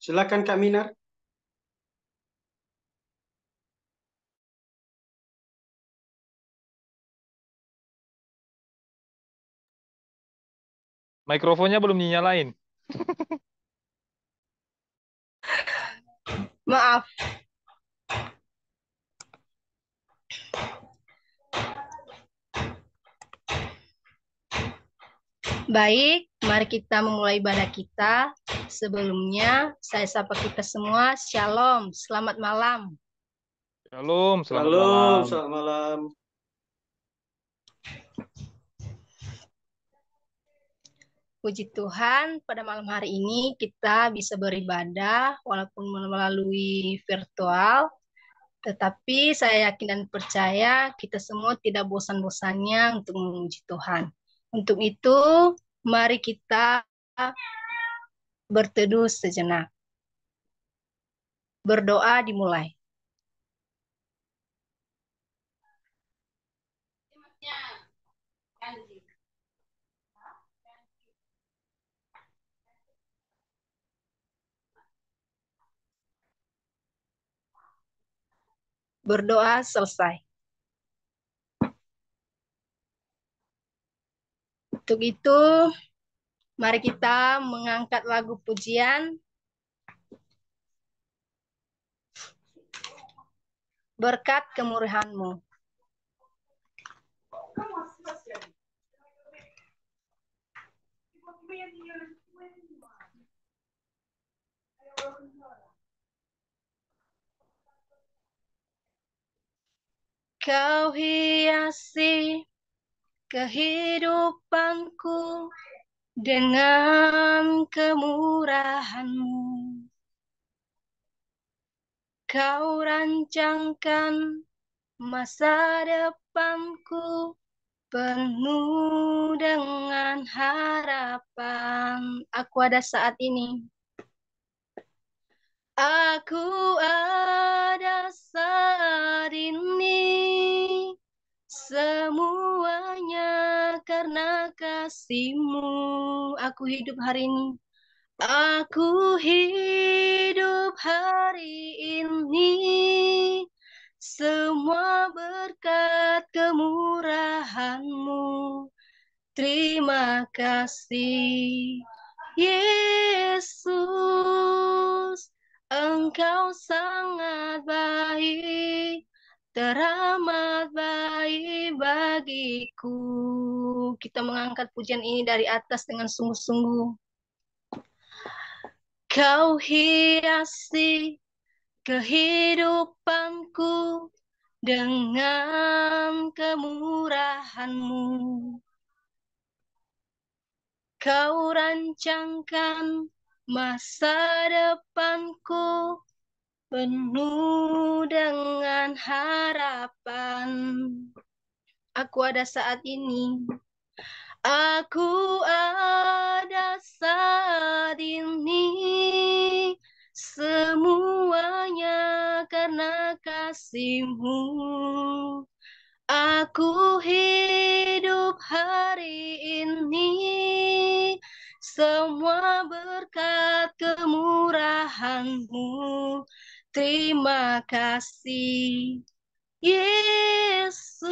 Silakan Kak Minar. Mikrofonnya belum dinyalain. Maaf. Baik, mari kita memulai ibadah kita. Sebelumnya, saya sapa kita semua. Shalom, selamat malam. Shalom, selamat Shalom, malam. selamat malam. Puji Tuhan, pada malam hari ini kita bisa beribadah walaupun melalui virtual. Tetapi saya yakin dan percaya kita semua tidak bosan-bosannya untuk memuji Tuhan. Untuk itu, mari kita berteduh sejenak. Berdoa dimulai. Berdoa selesai. Untuk itu, mari kita mengangkat lagu pujian. Berkat kemurahan-Mu. Kau hiasi kehidupanku dengan kemurahan-Mu. Kau rancangkan masa depanku penuh dengan harapan. Aku ada saat ini. Aku ada saat ini. Semuanya karena kasih-Mu. Aku hidup hari ini. Aku hidup hari ini, semua berkat kemurahan-Mu. Terima kasih, Yesus. Engkau sangat baik, teramat baik bagiku. Kita mengangkat pujian ini dari atas dengan sungguh-sungguh. Kau hiasi kehidupanku dengan kemurahan-Mu. Kau rancangkan masa depanku penuh dengan harapan. Aku ada saat ini. Aku ada saat ini, semuanya karena kasih-Mu. Aku hidup hari ini, semua berkat kemurahan-Mu. Terima kasih, Yesus.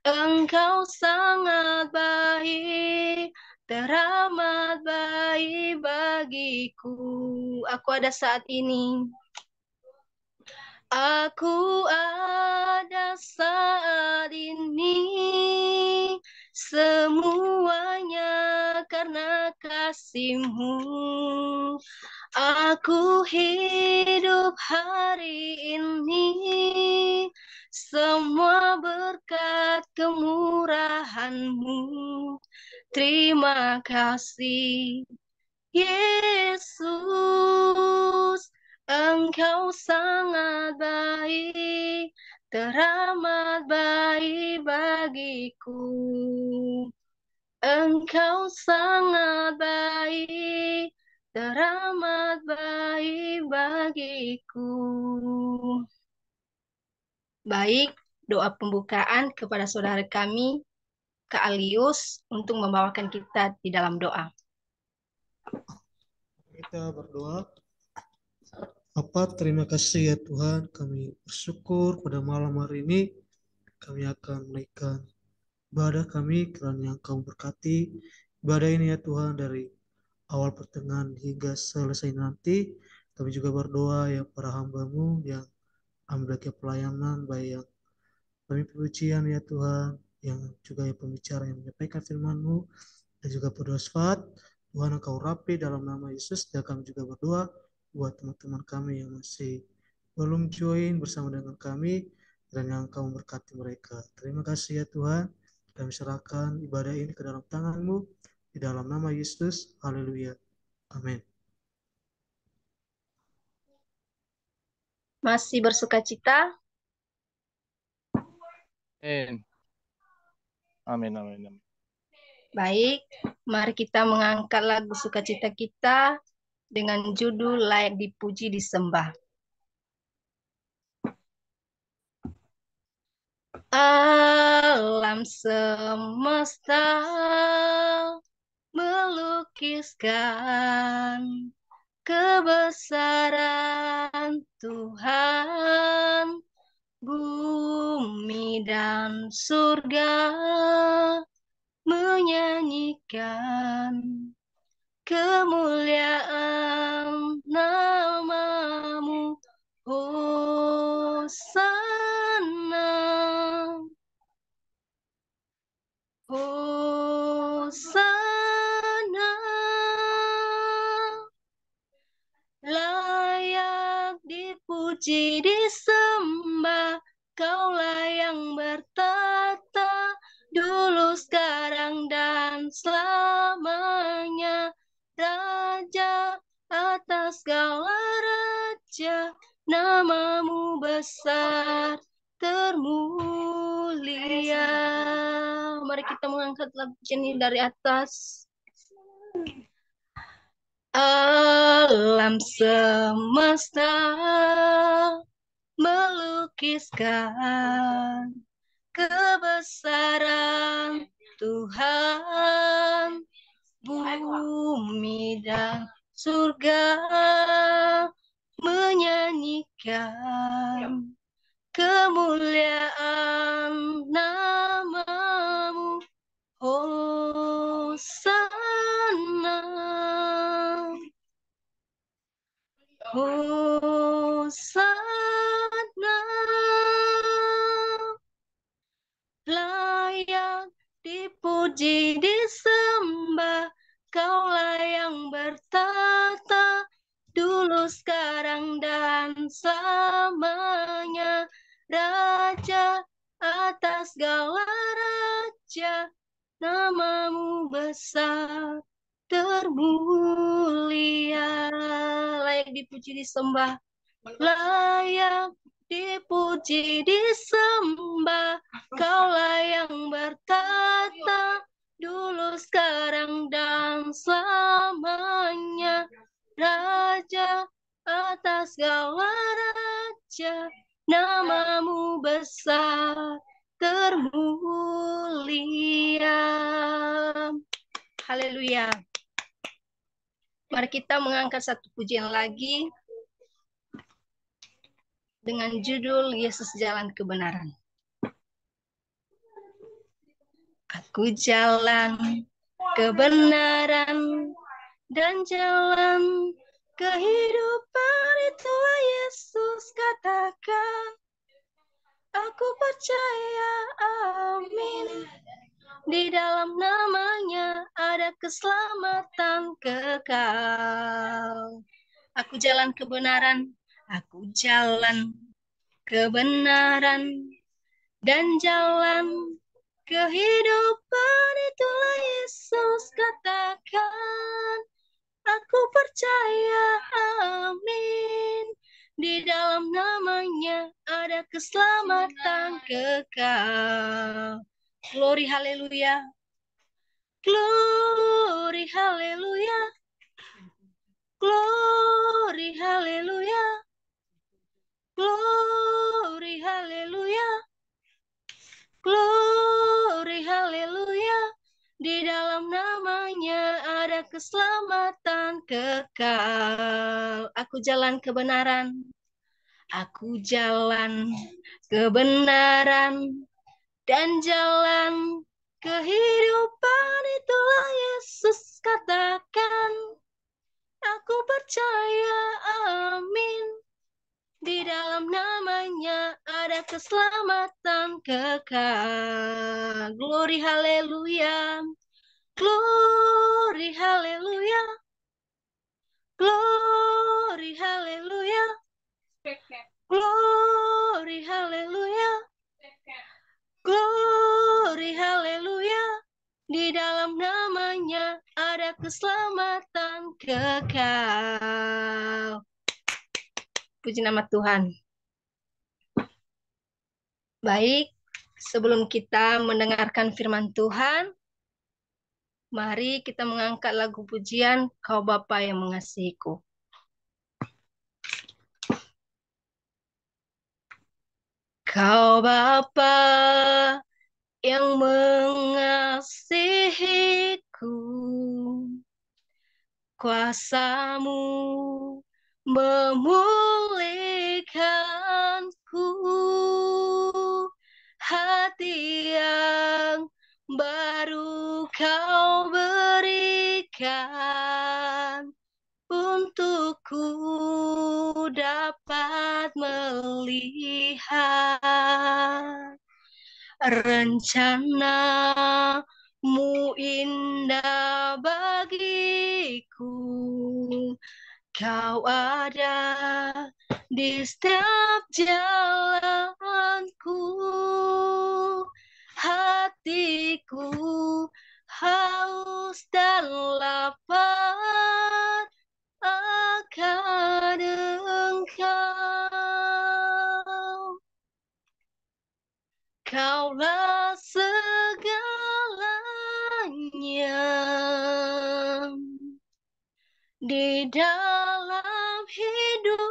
Engkau sangat baik, teramat baik bagiku. Aku ada saat ini. Aku ada saat ini, semuanya karena kasih-Mu. Aku hidup hari ini, semua berkat kemurahan-Mu. Terima kasih, Yesus. Engkau sangat baik, teramat baik bagiku. Engkau sangat baik, teramat baik bagiku. Baik, doa pembukaan kepada saudara kami, Kak Alius, untuk membawakan kita di dalam doa. Kita berdoa. Terima kasih ya Tuhan, kami bersyukur pada malam hari ini kami akan menaikkan ibadah kami kiranya Engkau berkati ibadah ini ya Tuhan dari awal pertengahan hingga selesai nanti. Kami juga berdoa ya para hamba-Mu yang ambil bagian pelayanan, baik yang kami pujian ya Tuhan, yang juga yang pembicara yang menyampaikan firman-Mu dan juga berdoa syafaat. Tuhan Engkau rapi dalam nama Yesus, dan kami juga berdoa buat teman-teman kami yang masih belum join bersama dengan kami, dan yang Engkau memberkati mereka. Terima kasih ya Tuhan, kami serahkan ibadah ini ke dalam tangan-Mu, di dalam nama Yesus, haleluya, amin. Masih bersuka cita? Amin. Amin, amin, amin. Baik, mari kita mengangkat lagu sukacita kita dengan judul Layak Dipuji Disembah. Alam semesta melukiskan kebesaran Tuhan, bumi dan surga menyanyikan kemuliaan nama-Mu, Hosana, Hosana. Layak dipuji disembah, Kaulah yang bertata dulu, sekarang, dan selamanya. Raja atas segala raja, nama-Mu besar termulia. Mari kita mengangkat lagu ini dari atas. Alam semesta melukiskan kebesaran Tuhan, bumi dan surga menyanyikan kemuliaan nama-Mu, Hosana, Hosana. Layak dipuji disembah, Kaulah yang bertata dulu, sekarang, dan selamanya. Raja atas segala raja, nama-Mu besar termulia. Layak dipuji disembah, layak dipuji disembah, Kaulah yang bertata dulu, sekarang, dan selamanya. Raja atas segala raja, nama-Mu besar termulia. Haleluya. Mari kita mengangkat satu pujian lagi dengan judul Yesus Jalan Kebenaran. Aku jalan kebenaran dan jalan kehidupan, itulah Yesus katakan. Aku percaya, amin. Di dalam nama-Nya ada keselamatan kekal. Aku jalan kebenaran, aku jalan kebenaran dan jalan kehidupan, itulah Yesus katakan. Aku percaya, amin. Di dalam nama-Nya ada keselamatan kekal. Glory, haleluya. Glory, haleluya. Glory, haleluya. Glory, haleluya. Glory, haleluya. Di dalam nama-Nya ada keselamatan kekal. Aku jalan kebenaran, aku jalan kebenaran, dan jalan kehidupan, itulah Yesus katakan. Aku percaya, amin. Di dalam namanya ada keselamatan kekal. Glory haleluya. Glory haleluya. Glory haleluya. Glory haleluya. Glory haleluya. Di dalam namanya ada keselamatan kekal. Puji nama Tuhan. Baik, sebelum kita mendengarkan firman Tuhan, mari kita mengangkat lagu pujian Kau Bapa yang Mengasihiku. Kau Bapa yang mengasihiku, kuasa-Mu memulihkanku, hati yang baru Kau berikan, untukku dapat melihat rencana-Mu indah bagiku. Kau ada di setiap jalanku, hatiku haus dan lapar akan Engkau. Kaulah segalanya di dalam hidupku.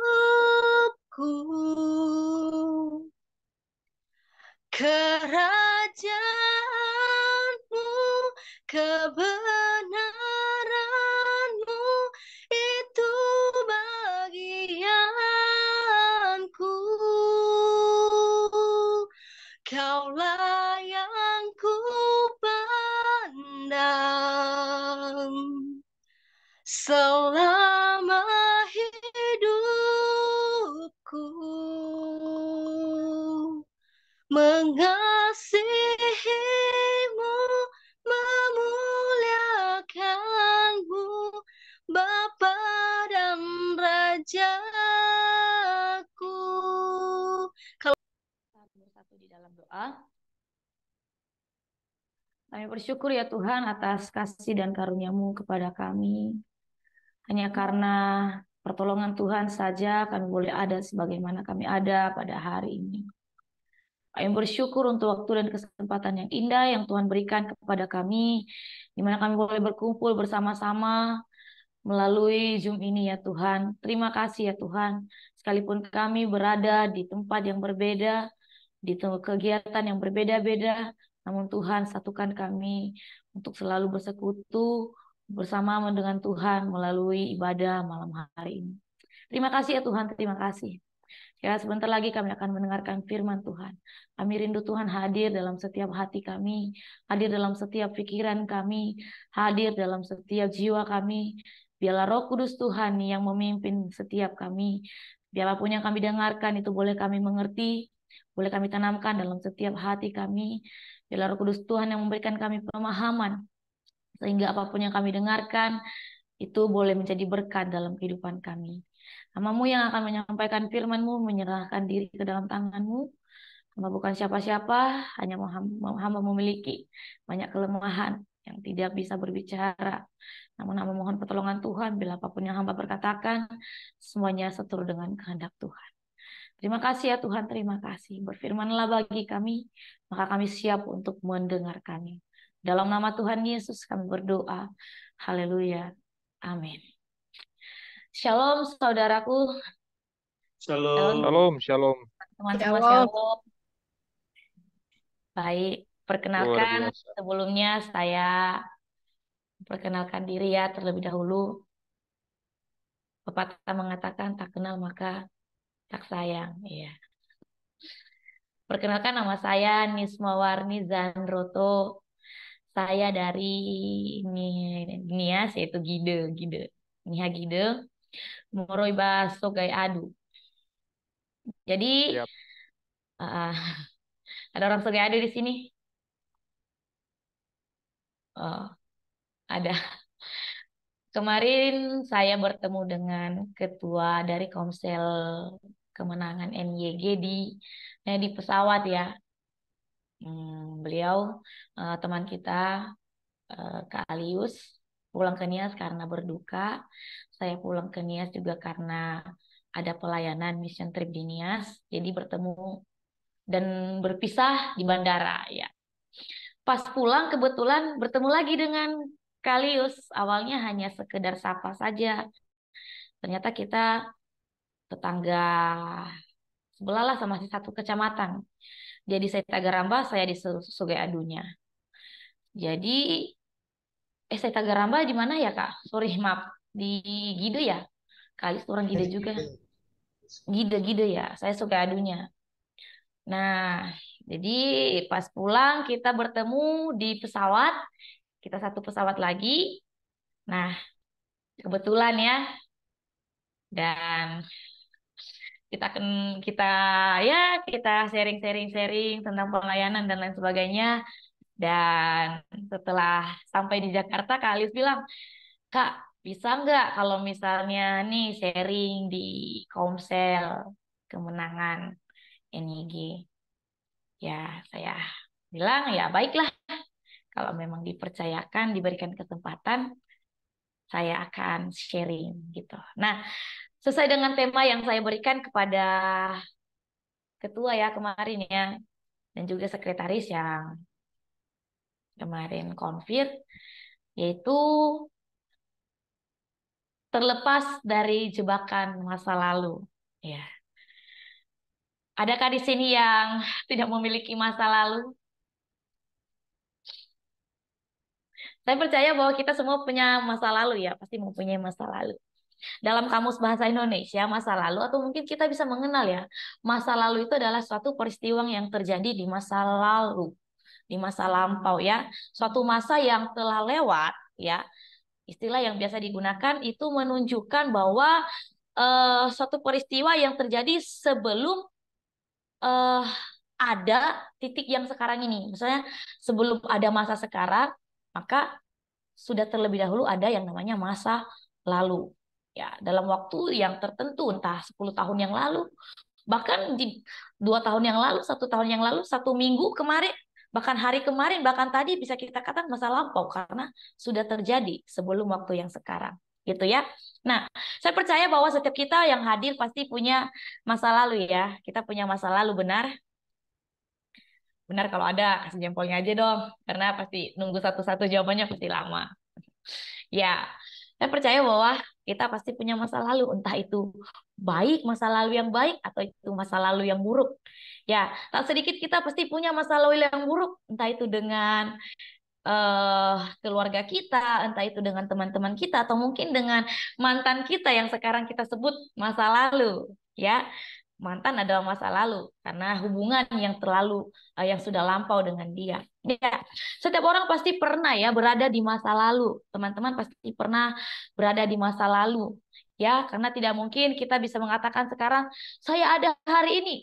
Kerajaan-Mu, kebenaran-Mu, itu bagianku. Kaulah yang ku pandang selama hidupku, mengasihimu, memuliakanmu, Bapa dan Rajaku. Bersatu di dalam doa. Kami bersyukur ya Tuhan atas kasih dan karunia-Mu kepada kami. Hanya karena pertolongan Tuhan saja kami boleh ada sebagaimana kami ada pada hari ini. Kami bersyukur untuk waktu dan kesempatan yang indah yang Tuhan berikan kepada kami, di mana kami boleh berkumpul bersama-sama melalui Zoom ini ya Tuhan. Terima kasih ya Tuhan. Sekalipun kami berada di tempat yang berbeda, di kegiatan yang berbeda-beda, namun Tuhan satukan kami untuk selalu bersekutu bersama dengan Tuhan melalui ibadah malam hari ini. Terima kasih ya Tuhan, terima kasih. Ya, sebentar lagi kami akan mendengarkan firman Tuhan. Kami rindu Tuhan hadir dalam setiap hati kami, hadir dalam setiap pikiran kami, hadir dalam setiap jiwa kami. Biarlah Roh Kudus Tuhan yang memimpin setiap kami. Biarpun yang kami dengarkan itu boleh kami mengerti, boleh kami tanamkan dalam setiap hati kami. Biarlah Roh Kudus Tuhan yang memberikan kami pemahaman, sehingga apapun yang kami dengarkan itu boleh menjadi berkat dalam kehidupan kami. Hamba-Mu yang akan menyampaikan firman-Mu, menyerahkan diri ke dalam tangan-Mu. Hamba bukan siapa-siapa, hanya hamba memiliki banyak kelemahan yang tidak bisa berbicara. Namun hamba mohon pertolongan Tuhan, bila apapun yang hamba berkatakan, semuanya seturut dengan kehendak Tuhan. Terima kasih ya Tuhan, terima kasih. Berfirmanlah bagi kami, maka kami siap untuk mendengarkannya. Dalam nama Tuhan Yesus kami berdoa. Haleluya. Amin. Shalom saudaraku. Shalom. Shalom, shalom. Teman-teman Shalom. shalom. Baik, Luar perkenalkan biasa. sebelumnya saya Perkenalkan diri ya terlebih dahulu. Pepatah mengatakan tak kenal maka tak sayang. Iya. Perkenalkan, nama saya Nismawarni Zanroto. Saya dari Nias, yaitu Gide. Niha Gide, Moroiba Sogai Adu. Jadi Siap. uh, ada orang Sogai Adu di sini. Oh, ada. Kemarin saya bertemu dengan ketua dari Komsel Kemenangan NYG di pesawat ya. Beliau teman kita, Kak Alius, pulang ke Nias karena berduka. Saya pulang ke Nias juga karena ada pelayanan mission trip di Nias. Jadi bertemu dan berpisah di bandara ya. Pas pulang kebetulan bertemu lagi dengan Kak Alius. Awalnya hanya sekedar sapa saja. Ternyata kita tetangga sebelah lah, sama satu kecamatan. Jadi saya Tagaramba, saya di Sungai Adunya. Jadi saya Tagaramba di mana ya Kak? Sorry maaf, di Gide ya. Kali orang Gide Jadi juga. gitu. Gide ya. Saya Sungai Adunya. Nah, jadi pas pulang kita bertemu di pesawat. Kita satu pesawat lagi. Nah, kebetulan ya. Dan kita ya kita sharing tentang pelayanan dan lain sebagainya. Dan setelah sampai di Jakarta, Kak Alius bilang, Kak, bisa nggak kalau misalnya nih sharing di Komsel Kemenangan NYG? Ya, saya bilang, ya baiklah. Kalau memang dipercayakan, diberikan kesempatan, saya akan sharing gitu. Nah, sesuai dengan tema yang saya berikan kepada ketua ya kemarin ya, dan juga sekretaris yang kemarin konfir, yaitu terlepas dari jebakan masa lalu. Ya. Adakah di sini yang tidak memiliki masa lalu? Saya percaya bahwa kita semua punya masa lalu ya, pasti mempunyai masa lalu. Dalam Kamus Bahasa Indonesia, masa lalu atau mungkin kita bisa mengenal ya, masa lalu itu adalah suatu peristiwa yang terjadi di masa lalu, di masa lampau ya, suatu masa yang telah lewat ya. Istilah yang biasa digunakan itu menunjukkan bahwa suatu peristiwa yang terjadi sebelum eh, ada titik yang sekarang ini. Misalnya sebelum ada masa sekarang, maka sudah terlebih dahulu ada yang namanya masa lalu. Ya, dalam waktu yang tertentu, entah 10 tahun yang lalu, bahkan di 2 tahun yang lalu, 1 tahun yang lalu, 1 minggu kemarin, bahkan hari kemarin, bahkan tadi bisa kita katakan masa lampau karena sudah terjadi sebelum waktu yang sekarang. Gitu ya. Nah, saya percaya bahwa setiap kita yang hadir pasti punya masa lalu ya. Kita punya masa lalu, benar? Benar, kalau ada kasih jempolnya aja dong. Karena pasti nunggu satu-satu jawabannya pasti lama. Ya, saya percaya bahwa kita pasti punya masa lalu, entah itu baik, masa lalu yang baik, atau itu masa lalu yang buruk. Ya, tak sedikit kita pasti punya masa lalu yang buruk, entah itu dengan keluarga kita, entah itu dengan teman-teman kita, atau mungkin dengan mantan kita yang sekarang kita sebut masa lalu. Ya, mantan adalah masa lalu karena hubungan yang yang sudah lampau dengan dia. Ya, setiap orang pasti pernah ya berada di masa lalu. Teman-teman pasti pernah berada di masa lalu. Ya, karena tidak mungkin kita bisa mengatakan sekarang saya ada hari ini,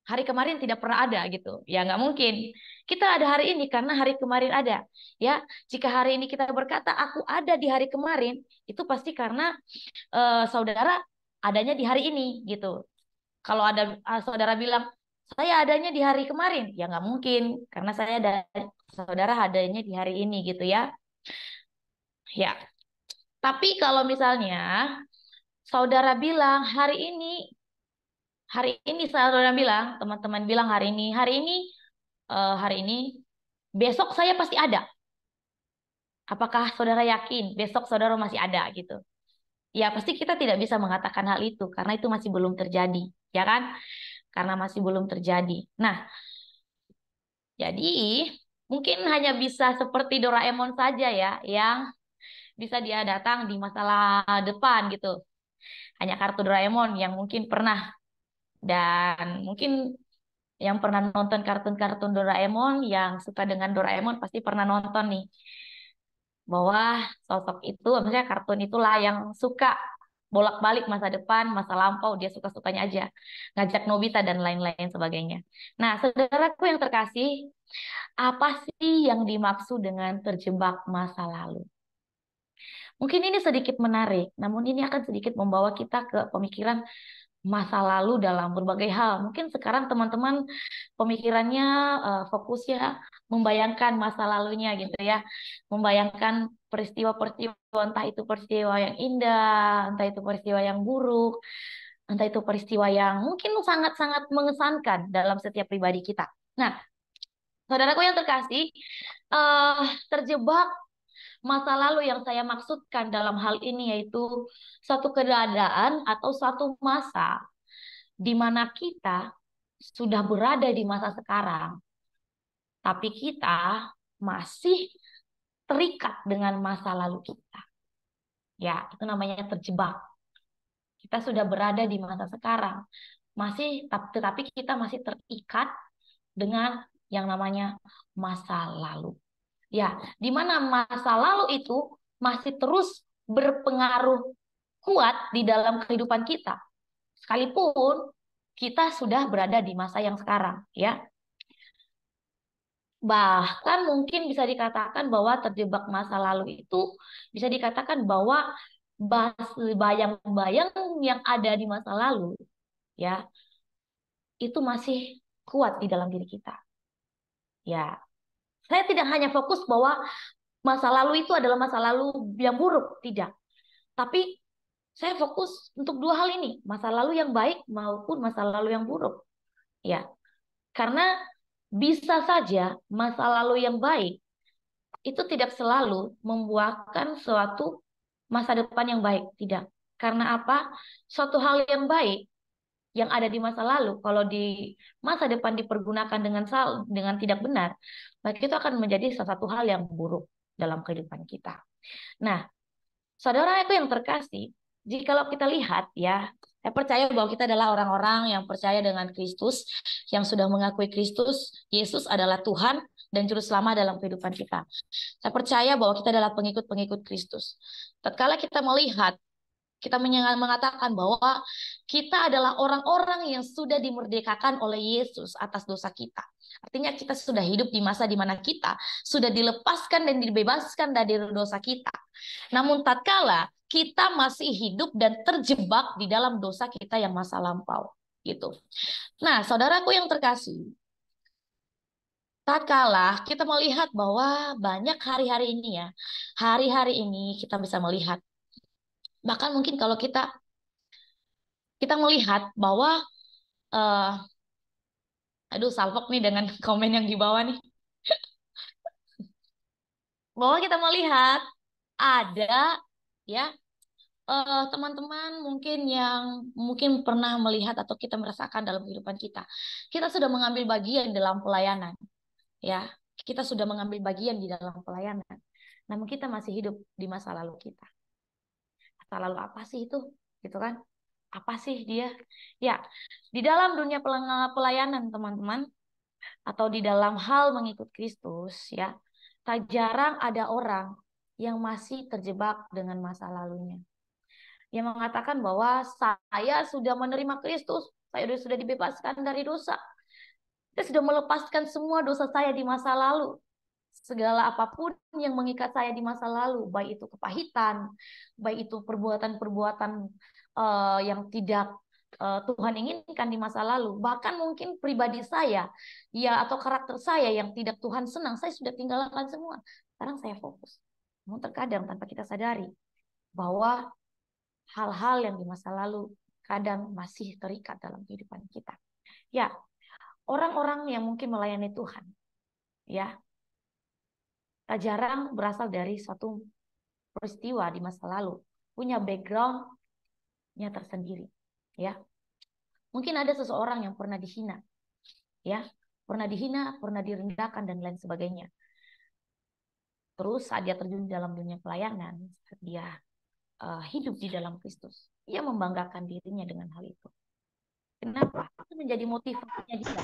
hari kemarin tidak pernah ada gitu. Ya nggak mungkin. Kita ada hari ini karena hari kemarin ada. Ya, jika hari ini kita berkata aku ada di hari kemarin, itu pasti karena saudara adanya di hari ini gitu. Kalau ada saudara bilang saya adanya di hari kemarin, ya nggak mungkin karena saudara adanya di hari ini gitu ya. Ya, tapi kalau misalnya saudara bilang hari ini saudara bilang, teman-teman bilang hari ini, besok saya pasti ada. Apakah saudara yakin besok saudara masih ada gitu? Ya pasti kita tidak bisa mengatakan hal itu karena itu masih belum terjadi, ya kan? Karena masih belum terjadi. Nah, jadi mungkin hanya bisa seperti Doraemon saja ya, yang bisa dia datang di masa depan gitu. Hanya kartu Doraemon yang mungkin pernah, dan mungkin yang pernah nonton kartun-kartun Doraemon, yang suka dengan Doraemon pasti pernah nonton nih, bahwa sosok itu, maksudnya kartun itulah yang suka bolak-balik masa depan, masa lampau, dia suka-sukanya aja, ngajak Nobita dan lain-lain sebagainya. Nah, saudaraku yang terkasih, apa sih yang dimaksud dengan terjebak masa lalu? Mungkin ini sedikit menarik, namun ini akan sedikit membawa kita ke pemikiran masa lalu dalam berbagai hal. Mungkin sekarang teman-teman pemikirannya fokusnya membayangkan masa lalunya gitu ya. Membayangkan peristiwa-peristiwa, entah itu peristiwa yang indah, entah itu peristiwa yang buruk, entah itu peristiwa yang mungkin sangat-sangat mengesankan dalam setiap pribadi kita. Nah, saudaraku yang terkasih, terjebak masa lalu yang saya maksudkan dalam hal ini yaitu suatu keadaan atau suatu masa di mana kita sudah berada di masa sekarang, tapi kita masih terikat dengan masa lalu kita. Ya, itu namanya terjebak. Kita sudah berada di masa sekarang, tetapi kita masih terikat dengan yang namanya masa lalu. Ya, di mana masa lalu itu masih terus berpengaruh kuat di dalam kehidupan kita. Sekalipun kita sudah berada di masa yang sekarang, ya. Bahkan mungkin bisa dikatakan bahwa terjebak masa lalu itu bisa dikatakan bahwa bayang-bayang yang ada di masa lalu, ya, itu masih kuat di dalam diri kita. Ya, saya tidak hanya fokus bahwa masa lalu itu adalah masa lalu yang buruk, tidak. Tapi saya fokus untuk dua hal ini, masa lalu yang baik maupun masa lalu yang buruk. Ya, karena bisa saja masa lalu yang baik itu tidak selalu membuahkan suatu masa depan yang baik, tidak. Karena apa? Suatu hal yang baik yang ada di masa lalu, kalau di masa depan dipergunakan dengan tidak benar, maka itu akan menjadi salah satu hal yang buruk dalam kehidupan kita. Nah, saudara itu yang terkasih, jikalau kita lihat ya, saya percaya bahwa kita adalah orang-orang yang percaya dengan Kristus, yang sudah mengakui Kristus, Yesus adalah Tuhan dan Juru Selamat dalam kehidupan kita. Saya percaya bahwa kita adalah pengikut-pengikut Kristus. Tatkala kita melihat, kita mengatakan bahwa kita adalah orang-orang yang sudah dimerdekakan oleh Yesus atas dosa kita. Artinya kita sudah hidup di masa di mana kita sudah dilepaskan dan dibebaskan dari dosa kita. Namun tatkala kita masih hidup dan terjebak di dalam dosa kita yang masa lampau, gitu. Nah, saudaraku yang terkasih, tatkala kita melihat bahwa banyak hari-hari ini ya, hari-hari ini kita bisa melihat, bahkan mungkin kalau kita melihat bahwa aduh salpok nih dengan komen yang di bawah nih, bahwa kita melihat ada ya teman-teman mungkin yang mungkin pernah melihat atau kita merasakan dalam kehidupan kita, kita sudah mengambil bagian dalam pelayanan, ya, kita sudah mengambil bagian di dalam pelayanan, namun kita masih hidup di masa lalu kita. Masa lalu apa sih itu, gitu kan? Apa sih dia? Ya, di dalam dunia pelayanan teman-teman, atau di dalam hal mengikut Kristus, ya, tak jarang ada orang yang masih terjebak dengan masa lalunya. Yang mengatakan bahwa saya sudah menerima Kristus, saya sudah dibebaskan dari dosa. Saya sudah melepaskan semua dosa saya di masa lalu. Segala apapun yang mengikat saya di masa lalu, baik itu kepahitan, baik itu perbuatan-perbuatan yang tidak Tuhan inginkan di masa lalu, bahkan mungkin pribadi saya, ya, atau karakter saya yang tidak Tuhan senang, saya sudah tinggalkan semua. Sekarang saya fokus. Namun terkadang tanpa kita sadari bahwa hal-hal yang di masa lalu kadang masih terikat dalam kehidupan kita. Ya, orang-orang yang mungkin melayani Tuhan, ya, tak jarang berasal dari suatu peristiwa di masa lalu, punya background-nya tersendiri, ya. Mungkin ada seseorang yang pernah dihina, ya, pernah direndahkan dan lain sebagainya. Terus saat dia terjun dalam dunia pelayanan, saat dia hidup di dalam Kristus, ia membanggakan dirinya dengan hal itu. Kenapa? Itu menjadi motivasinya dia.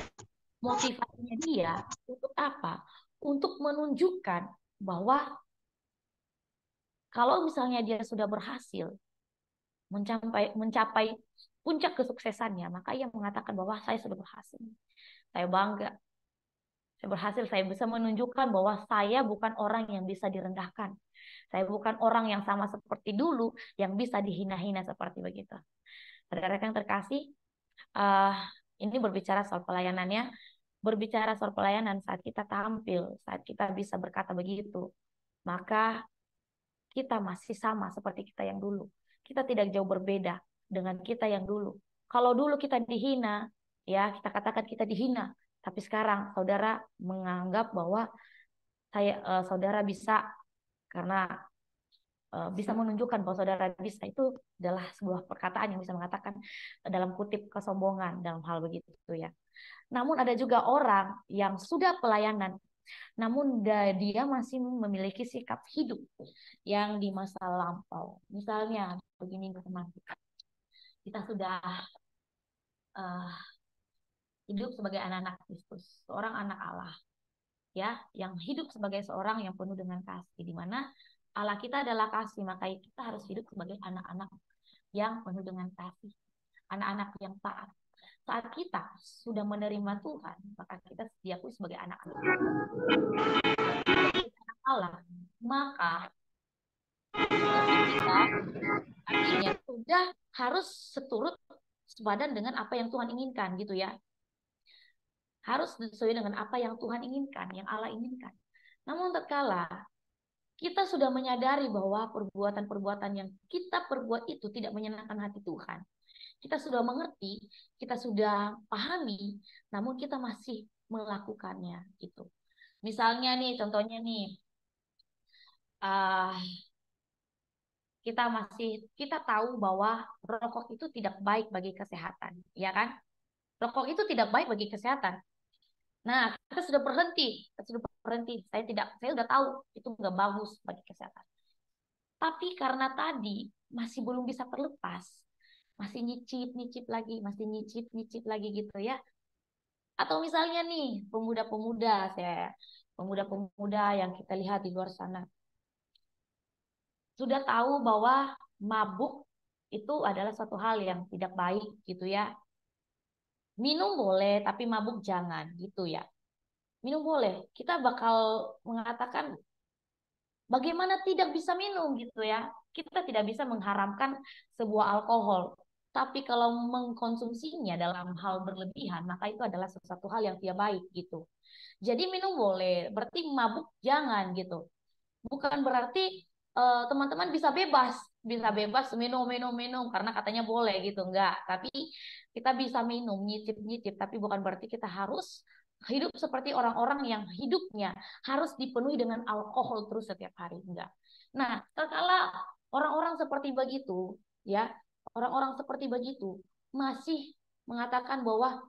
Motivasinya dia untuk apa? Untuk menunjukkan bahwa kalau misalnya dia sudah berhasil mencapai puncak kesuksesannya, maka ia mengatakan bahwa saya sudah berhasil. Saya bangga. Saya berhasil, saya bisa menunjukkan bahwa saya bukan orang yang bisa direndahkan. Saya bukan orang yang sama seperti dulu, yang bisa dihina-hina seperti begitu. Saudara yang terkasih, ini berbicara soal pelayanannya. Berbicara soal pelayanan saat kita tampil, saat kita bisa berkata begitu, maka kita masih sama seperti kita yang dulu. Kita tidak jauh berbeda dengan kita yang dulu. Kalau dulu kita dihina, ya kita katakan kita dihina, tapi sekarang saudara menganggap bahwa saudara bisa karena bisa menunjukkan bahwa saudara bisa, itu adalah sebuah perkataan yang bisa mengatakan dalam kutip kesombongan dalam hal begitu ya. Namun ada juga orang yang sudah pelayanan, namun dia masih memiliki sikap hidup yang di masa lampau. Misalnya begini teman, kita sudah hidup sebagai anak-anak Kristus, seorang anak Allah, ya, yang hidup sebagai seorang yang penuh dengan kasih, di mana Allah kita adalah kasih, maka kita harus hidup sebagai anak-anak yang penuh dengan kasih, anak-anak yang taat. Saat kita sudah menerima Tuhan, maka kita diakui sebagai anak-anak Allah, maka kita artinya sudah harus seturut sepadan dengan apa yang Tuhan inginkan gitu ya. Harus sesuai dengan apa yang Tuhan inginkan, yang Allah inginkan. Namun tatkala kita sudah menyadari bahwa perbuatan-perbuatan yang kita perbuat itu tidak menyenangkan hati Tuhan, kita sudah mengerti, kita sudah pahami, namun kita masih melakukannya gitu. Misalnya nih, contohnya nih, kita tahu bahwa rokok itu tidak baik bagi kesehatan, ya kan? Rokok itu tidak baik bagi kesehatan. Nah, kita sudah berhenti. Saya udah tahu itu nggak bagus bagi kesehatan. Tapi karena tadi masih belum bisa terlepas, masih nyicip lagi gitu ya. Atau misalnya nih, pemuda-pemuda yang kita lihat di luar sana sudah tahu bahwa mabuk itu adalah suatu hal yang tidak baik gitu ya. Minum boleh, tapi mabuk jangan gitu ya. Minum boleh. Kita bakal mengatakan bagaimana tidak bisa minum gitu ya. Kita tidak bisa mengharamkan sebuah alkohol. Tapi kalau mengkonsumsinya dalam hal berlebihan, maka itu adalah sesuatu hal yang tidak baik gitu. Jadi minum boleh, berarti mabuk jangan gitu. Bukan berarti teman-teman bisa bebas minum karena katanya boleh gitu, enggak. Tapi kita bisa minum nyicip tapi bukan berarti kita harus hidup seperti orang-orang yang hidupnya harus dipenuhi dengan alkohol terus setiap hari, enggak. Nah, kalau orang-orang seperti begitu ya, orang-orang seperti begitu masih mengatakan bahwa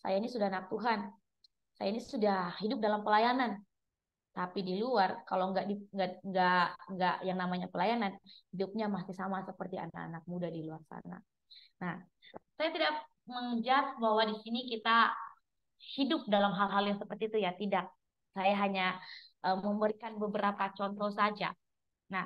saya ini sudah anak Tuhan, saya ini sudah hidup dalam pelayanan. Tapi di luar, kalau nggak yang namanya pelayanan, hidupnya masih sama seperti anak-anak muda di luar sana. Nah, saya tidak menjudge bahwa di sini kita hidup dalam hal-hal yang seperti itu ya, tidak. Saya hanya memberikan beberapa contoh saja. Nah,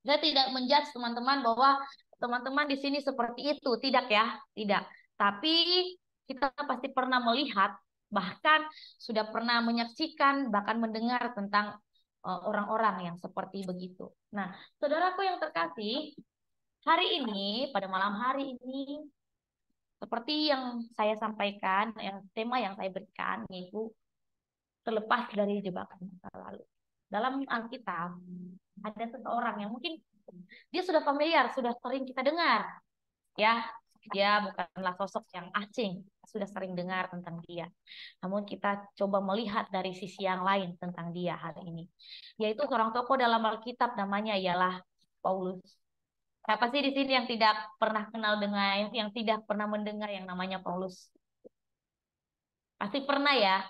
saya tidak menjudge teman-teman bahwa teman-teman di sini seperti itu, tidak ya, tidak. Tapi kita pasti pernah melihat, bahkan sudah pernah menyaksikan, bahkan mendengar tentang orang-orang yang seperti begitu. Nah, saudaraku yang terkasih, hari ini, pada malam hari ini, seperti yang saya sampaikan, tema yang saya berikan, yaitu terlepas dari jebakan masa lalu. Dalam Alkitab, ada seseorang yang mungkin dia sudah familiar, sudah sering kita dengar, ya. Dia bukanlah sosok yang asing, sudah sering dengar tentang dia. Namun kita coba melihat dari sisi yang lain tentang dia hari ini. Yaitu seorang tokoh dalam Alkitab, namanya ialah Paulus. Siapa sih di sini yang tidak pernah kenal dengan, yang tidak pernah mendengar yang namanya Paulus? Pasti pernah ya.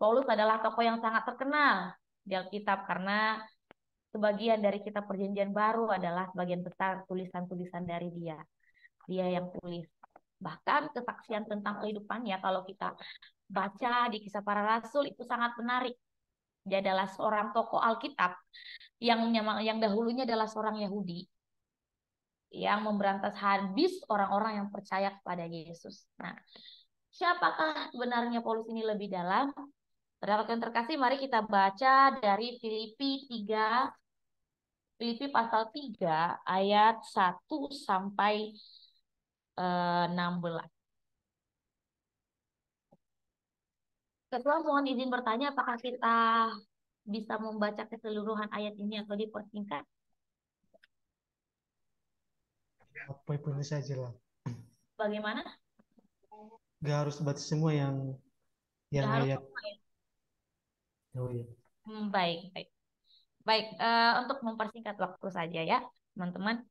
Paulus adalah tokoh yang sangat terkenal. di Alkitab, karena sebagian dari kitab Perjanjian Baru adalah sebagian besar tulisan-tulisan dari dia. Dia yang tulis. Bahkan kesaksian tentang kehidupannya kalau kita baca di Kisah Para Rasul itu sangat menarik. Dia adalah seorang tokoh Alkitab yang dahulunya adalah seorang Yahudi yang memberantas habis orang-orang yang percaya kepada Yesus. Nah, siapakah sebenarnya Paulus ini lebih dalam? Saudara yang terkasih, mari kita baca dari Filipi pasal 3 ayat 1 sampai 16. Ketua mohon izin bertanya, apakah kita bisa membaca keseluruhan ayat ini atau dipersingkat? Apa-apa saja lah. Bagaimana? Gak harus baca semua yang Nggak harus ayat. semua ya? Oh iya. Baik, baik. Baik, untuk mempersingkat waktu saja ya, teman-teman.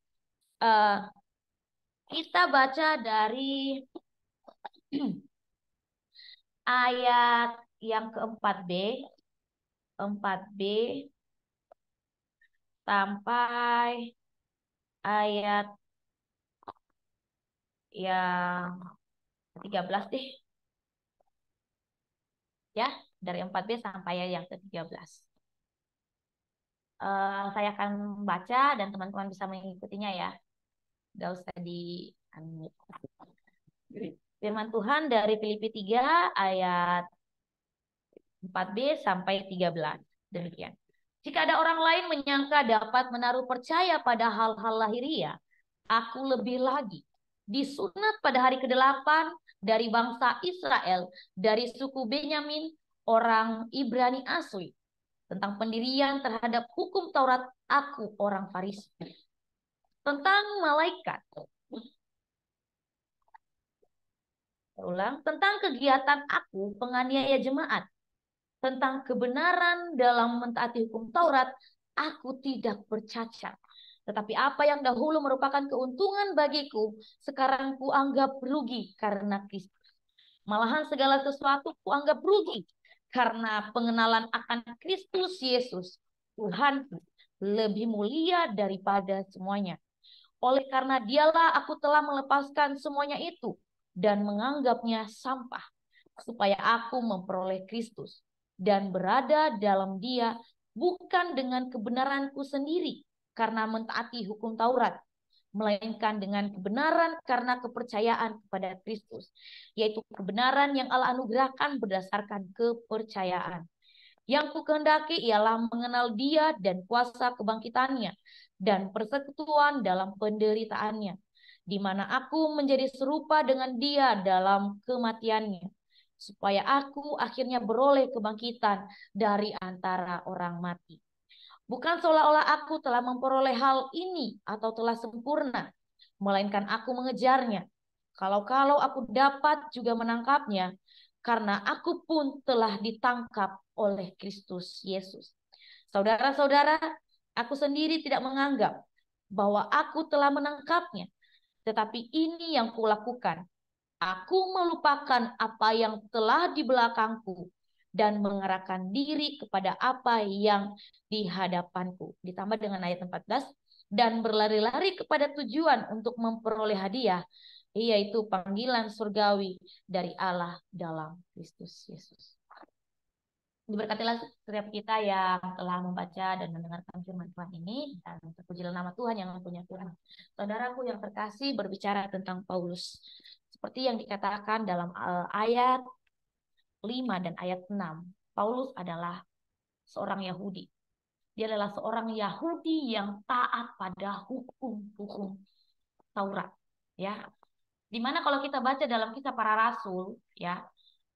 Kita baca dari ayat yang keempat B, 4B sampai ayat yang 13 deh. Ya, dari 4B sampai ayat yang ke-13. Saya akan baca dan teman-teman bisa mengikutinya ya. Gak usah di Firman Tuhan dari Filipi 3 ayat 4B sampai 13. Demikian. Jika ada orang lain menyangka dapat menaruh percaya pada hal-hal lahiriah, aku lebih lagi. Disunat pada hari ke-8 dari bangsa Israel, dari suku Benyamin, orang Ibrani asli. Tentang pendirian terhadap hukum Taurat, aku orang Farisi. Tentang malaikat. Ulang, tentang kegiatan aku penganiaya jemaat. Tentang kebenaran dalam mentaati hukum Taurat, aku tidak bercacat. Tetapi apa yang dahulu merupakan keuntungan bagiku, sekarang kuanggap rugi karena Kristus. Malahan segala sesuatu kuanggap rugi karena pengenalan akan Kristus Yesus, Tuhan lebih mulia daripada semuanya. Oleh karena dialah aku telah melepaskan semuanya itu dan menganggapnya sampah, supaya aku memperoleh Kristus dan berada dalam Dia, bukan dengan kebenaranku sendiri karena mentaati hukum Taurat, melainkan dengan kebenaran karena kepercayaan kepada Kristus, yaitu kebenaran yang Allah anugerahkan berdasarkan kepercayaan. Yang kukehendaki ialah mengenal Dia dan kuasa kebangkitannya dan persekutuan dalam penderitaannya, di mana aku menjadi serupa dengan Dia dalam kematiannya, supaya aku akhirnya beroleh kebangkitan dari antara orang mati. Bukan seolah-olah aku telah memperoleh hal ini atau telah sempurna, melainkan aku mengejarnya. Kalau aku dapat juga menangkapnya, karena aku pun telah ditangkap oleh Kristus Yesus. Saudara-saudara, aku sendiri tidak menganggap bahwa aku telah menangkapnya, tetapi ini yang kulakukan. Aku melupakan apa yang telah di belakangku dan mengerahkan diri kepada apa yang di hadapanku. Ditambah dengan ayat 14, dan berlari-lari kepada tujuan untuk memperoleh hadiah, yaitu panggilan surgawi dari Allah dalam Kristus Yesus. Diberkatilah setiap kita yang telah membaca dan mendengarkan firman Tuhan ini, dan terpujilah nama Tuhan yang mempunyai firman. Saudaraku yang terkasih, berbicara tentang Paulus. Seperti yang dikatakan dalam ayat 5 dan ayat 6, Paulus adalah seorang Yahudi. Dia adalah seorang Yahudi yang taat pada hukum-hukum Taurat, ya. Dimana kalau kita baca dalam Kisah Para Rasul, ya,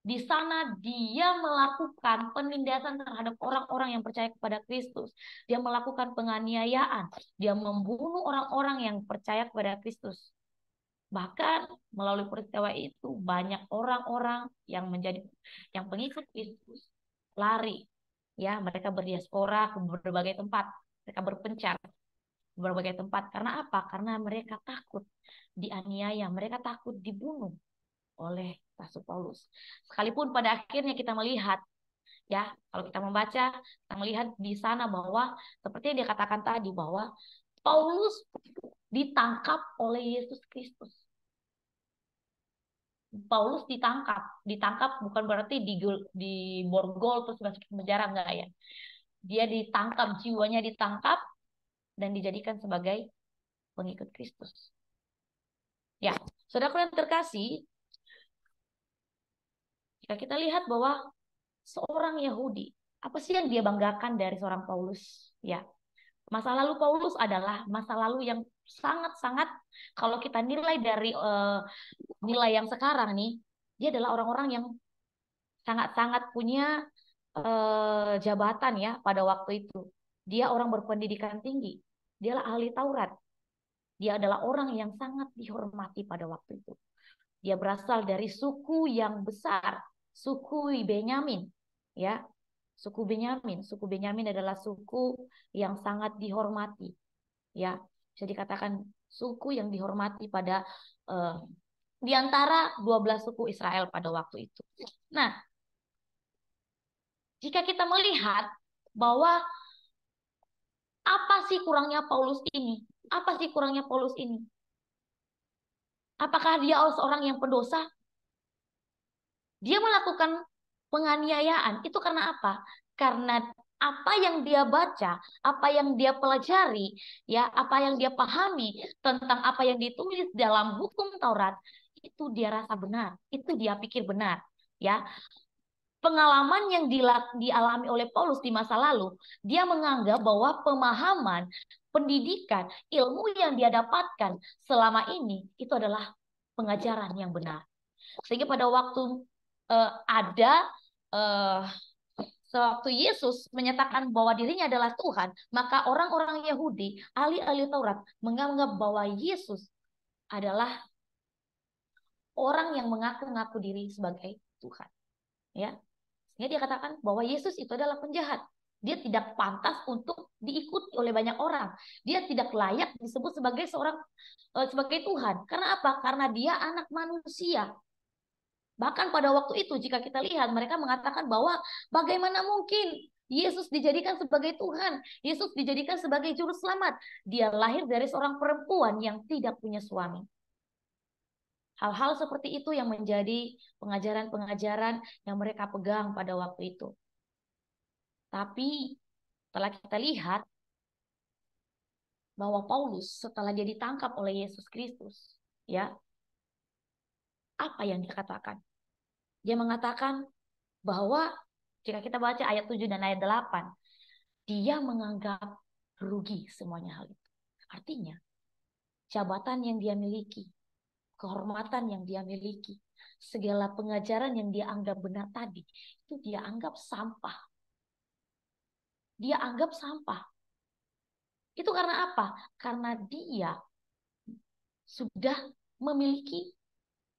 di sana dia melakukan penindasan terhadap orang-orang yang percaya kepada Kristus. Dia melakukan penganiayaan, dia membunuh orang-orang yang percaya kepada Kristus. Bahkan melalui peristiwa itu banyak orang-orang yang pengikut Kristus lari, ya, mereka berdiaspora ke berbagai tempat, mereka berpencar ke berbagai tempat. Karena apa? Karena mereka takut dianiaya, mereka takut dibunuh oleh Rasul Paulus. Sekalipun pada akhirnya kita melihat Ya, kalau kita membaca, kita melihat di sana bahwa seperti yang dia katakan tadi bahwa Paulus ditangkap oleh Yesus Kristus. Paulus ditangkap bukan berarti di borgol terus masuk ke penjara, enggak ya. Dia ditangkap, jiwanya ditangkap dan dijadikan sebagai pengikut Kristus. Ya, saudara yang terkasih, jika kita lihat bahwa seorang Yahudi, apa sih yang dia banggakan dari seorang Paulus? Ya, masa lalu Paulus adalah masa lalu yang sangat-sangat, kalau kita nilai dari nilai yang sekarang nih, dia adalah orang-orang yang sangat-sangat punya jabatan ya pada waktu itu. Dia orang berpendidikan tinggi. Dia adalah ahli Taurat. Dia adalah orang yang sangat dihormati pada waktu itu. Dia berasal dari suku yang besar, suku Benyamin. Ya, suku Benyamin. Suku Benyamin adalah suku yang sangat dihormati. Ya, bisa dikatakan suku yang dihormati pada di antara 12 suku Israel pada waktu itu. Nah, jika kita melihat bahwa apa sih kurangnya Paulus ini? Apa sih kurangnya Paulus ini? Apakah dia seorang yang pendosa? Dia melakukan penganiayaan. Itu karena apa? Karena apa yang dia baca, apa yang dia pelajari, ya, apa yang dia pahami tentang apa yang ditulis dalam hukum Taurat, itu dia rasa benar, itu dia pikir benar, ya. Pengalaman yang dialami oleh Paulus di masa lalu, dia menganggap bahwa pemahaman, pendidikan, ilmu yang dia dapatkan selama ini itu adalah pengajaran yang benar. Sehingga pada waktu sewaktu Yesus menyatakan bahwa dirinya adalah Tuhan, maka orang-orang Yahudi, ahli-ahli Taurat, menganggap bahwa Yesus adalah orang yang mengaku-ngaku diri sebagai Tuhan. Ya, sehingga dia katakan bahwa Yesus itu adalah penjahat. Dia tidak pantas untuk diikuti oleh banyak orang. Dia tidak layak disebut sebagai sebagai Tuhan. Karena apa? Karena dia anak manusia. Bahkan pada waktu itu jika kita lihat mereka mengatakan bahwa bagaimana mungkin Yesus dijadikan sebagai Tuhan. Yesus dijadikan sebagai juru selamat. Dia lahir dari seorang perempuan yang tidak punya suami. Hal-hal seperti itu yang menjadi pengajaran-pengajaran yang mereka pegang pada waktu itu. Tapi setelah kita lihat bahwa Paulus setelah dia ditangkap oleh Yesus Kristus, ya, apa yang dia katakan? Dia mengatakan bahwa jika kita baca ayat 7 dan ayat 8, dia menganggap rugi semuanya hal itu. Artinya, jabatan yang dia miliki, kehormatan yang dia miliki, segala pengajaran yang dia anggap benar tadi, itu dia anggap sampah. Dia anggap sampah. Itu karena apa? Karena dia sudah memiliki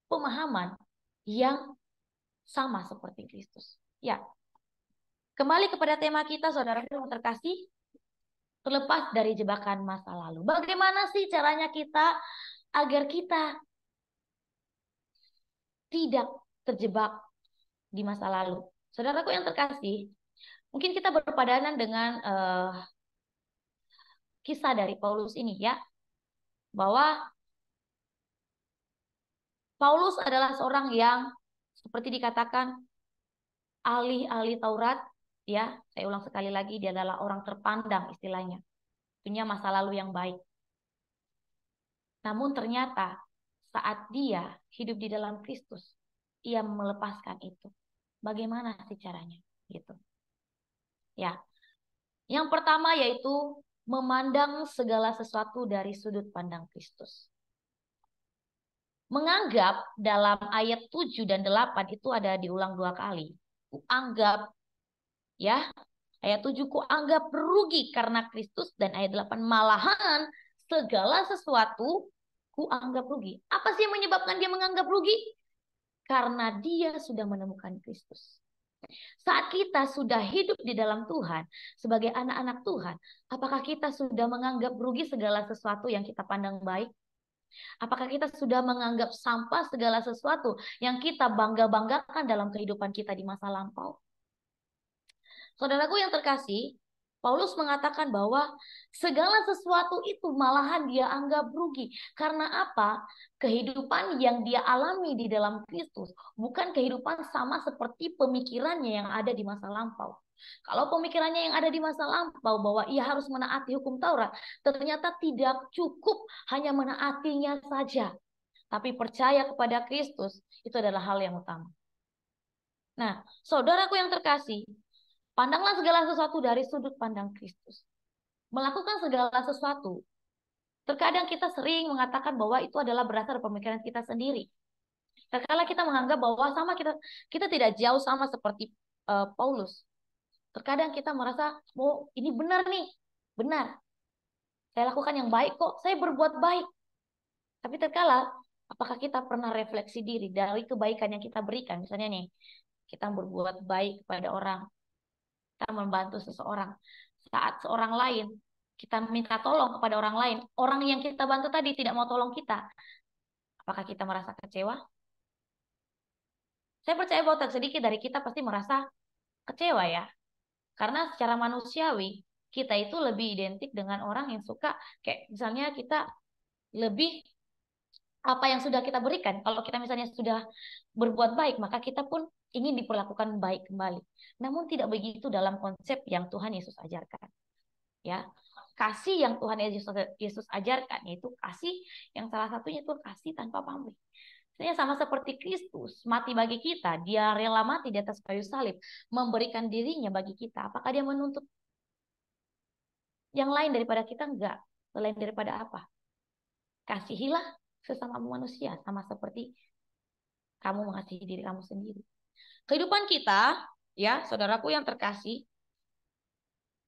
pemahaman yang sama seperti Kristus. Ya. Kembali kepada tema kita, saudara yang terkasih, terlepas dari jebakan masa lalu. Bagaimana sih caranya kita agar kita tidak terjebak di masa lalu? Saudaraku yang terkasih, mungkin kita berpadanan dengan kisah dari Paulus ini ya, bahwa Paulus adalah seorang yang seperti dikatakan ahli-ahli Taurat, ya. Saya ulang sekali lagi, dia adalah orang terpandang istilahnya, punya masa lalu yang baik. Namun ternyata saat dia hidup di dalam Kristus, ia melepaskan itu. Bagaimana sih caranya? Gitu. Ya. Yang pertama yaitu memandang segala sesuatu dari sudut pandang Kristus. Menganggap dalam ayat 7 dan 8 itu ada diulang 2 kali. Kuanggap, ya, ayat 7 kuanggap rugi karena Kristus, dan ayat 8 malahan segala sesuatu kuanggap rugi. Apa sih yang menyebabkan dia menganggap rugi? Karena dia sudah menemukan Kristus. Saat kita sudah hidup di dalam Tuhan sebagai anak-anak Tuhan, apakah kita sudah menganggap rugi segala sesuatu yang kita pandang baik? Apakah kita sudah menganggap sampah segala sesuatu yang kita bangga-banggakan dalam kehidupan kita di masa lampau? Saudaraku yang terkasih, Paulus mengatakan bahwa segala sesuatu itu malahan dia anggap rugi. Karena apa? Kehidupan yang dia alami di dalam Kristus bukan kehidupan sama seperti pemikirannya yang ada di masa lampau. Kalau pemikirannya yang ada di masa lampau bahwa ia harus menaati hukum Taurat, ternyata tidak cukup hanya menaatinya saja. Tapi percaya kepada Kristus itu adalah hal yang utama. Nah, saudaraku yang terkasih, pandanglah segala sesuatu dari sudut pandang Kristus. Melakukan segala sesuatu. Terkadang kita sering mengatakan bahwa itu adalah berasal dari pemikiran kita sendiri. Terkadang kita menganggap bahwa kita tidak jauh sama seperti Paulus. Terkadang kita merasa, oh ini benar nih, benar. Saya lakukan yang baik kok, saya berbuat baik. Tapi terkala, apakah kita pernah refleksi diri dari kebaikan yang kita berikan? Misalnya nih, kita berbuat baik kepada orang, kita membantu seseorang. Saat seorang lain, kita minta tolong kepada orang lain, orang yang kita bantu tadi tidak mau tolong kita. Apakah kita merasa kecewa? Saya percaya bahwa tak sedikit dari kita pasti merasa kecewa ya. Karena secara manusiawi, kita itu lebih identik dengan orang yang suka, kayak misalnya kita lebih apa yang sudah kita berikan. Kalau kita misalnya sudah berbuat baik, maka kita pun ingin diperlakukan baik kembali. Namun tidak begitu dalam konsep yang Tuhan Yesus ajarkan. Ya, kasih yang Tuhan Yesus ajarkan yaitu kasih yang salah satunya itu kasih tanpa pamrih. Sebenarnya sama seperti Kristus mati bagi kita, dia rela mati di atas kayu salib, memberikan dirinya bagi kita. Apakah dia menuntut yang lain daripada kita? Enggak. Selain daripada apa? Kasihilah sesama manusia sama seperti kamu mengasihi diri kamu sendiri. Kehidupan kita, ya, saudaraku yang terkasih,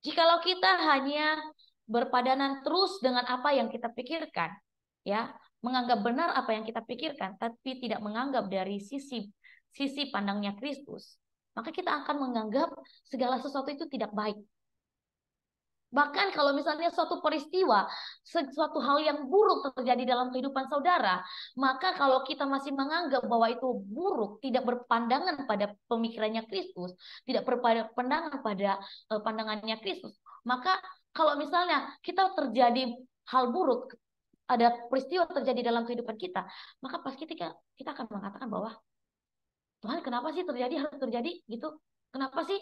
jikalau kita hanya berpadanan terus dengan apa yang kita pikirkan, ya, menganggap benar apa yang kita pikirkan, tapi tidak menganggap dari sisi pandangnya Kristus, maka kita akan menganggap segala sesuatu itu tidak baik. Bahkan kalau misalnya suatu peristiwa, sesuatu hal yang buruk terjadi dalam kehidupan saudara, maka kalau kita masih menganggap bahwa itu buruk, tidak berpandangan pada pemikirannya Kristus, tidak berpandangan pada pandangannya Kristus, maka kalau misalnya kita terjadi hal buruk, ada peristiwa terjadi dalam kehidupan kita, maka pasti kita akan mengatakan bahwa Tuhan kenapa sih harus terjadi gitu? Kenapa sih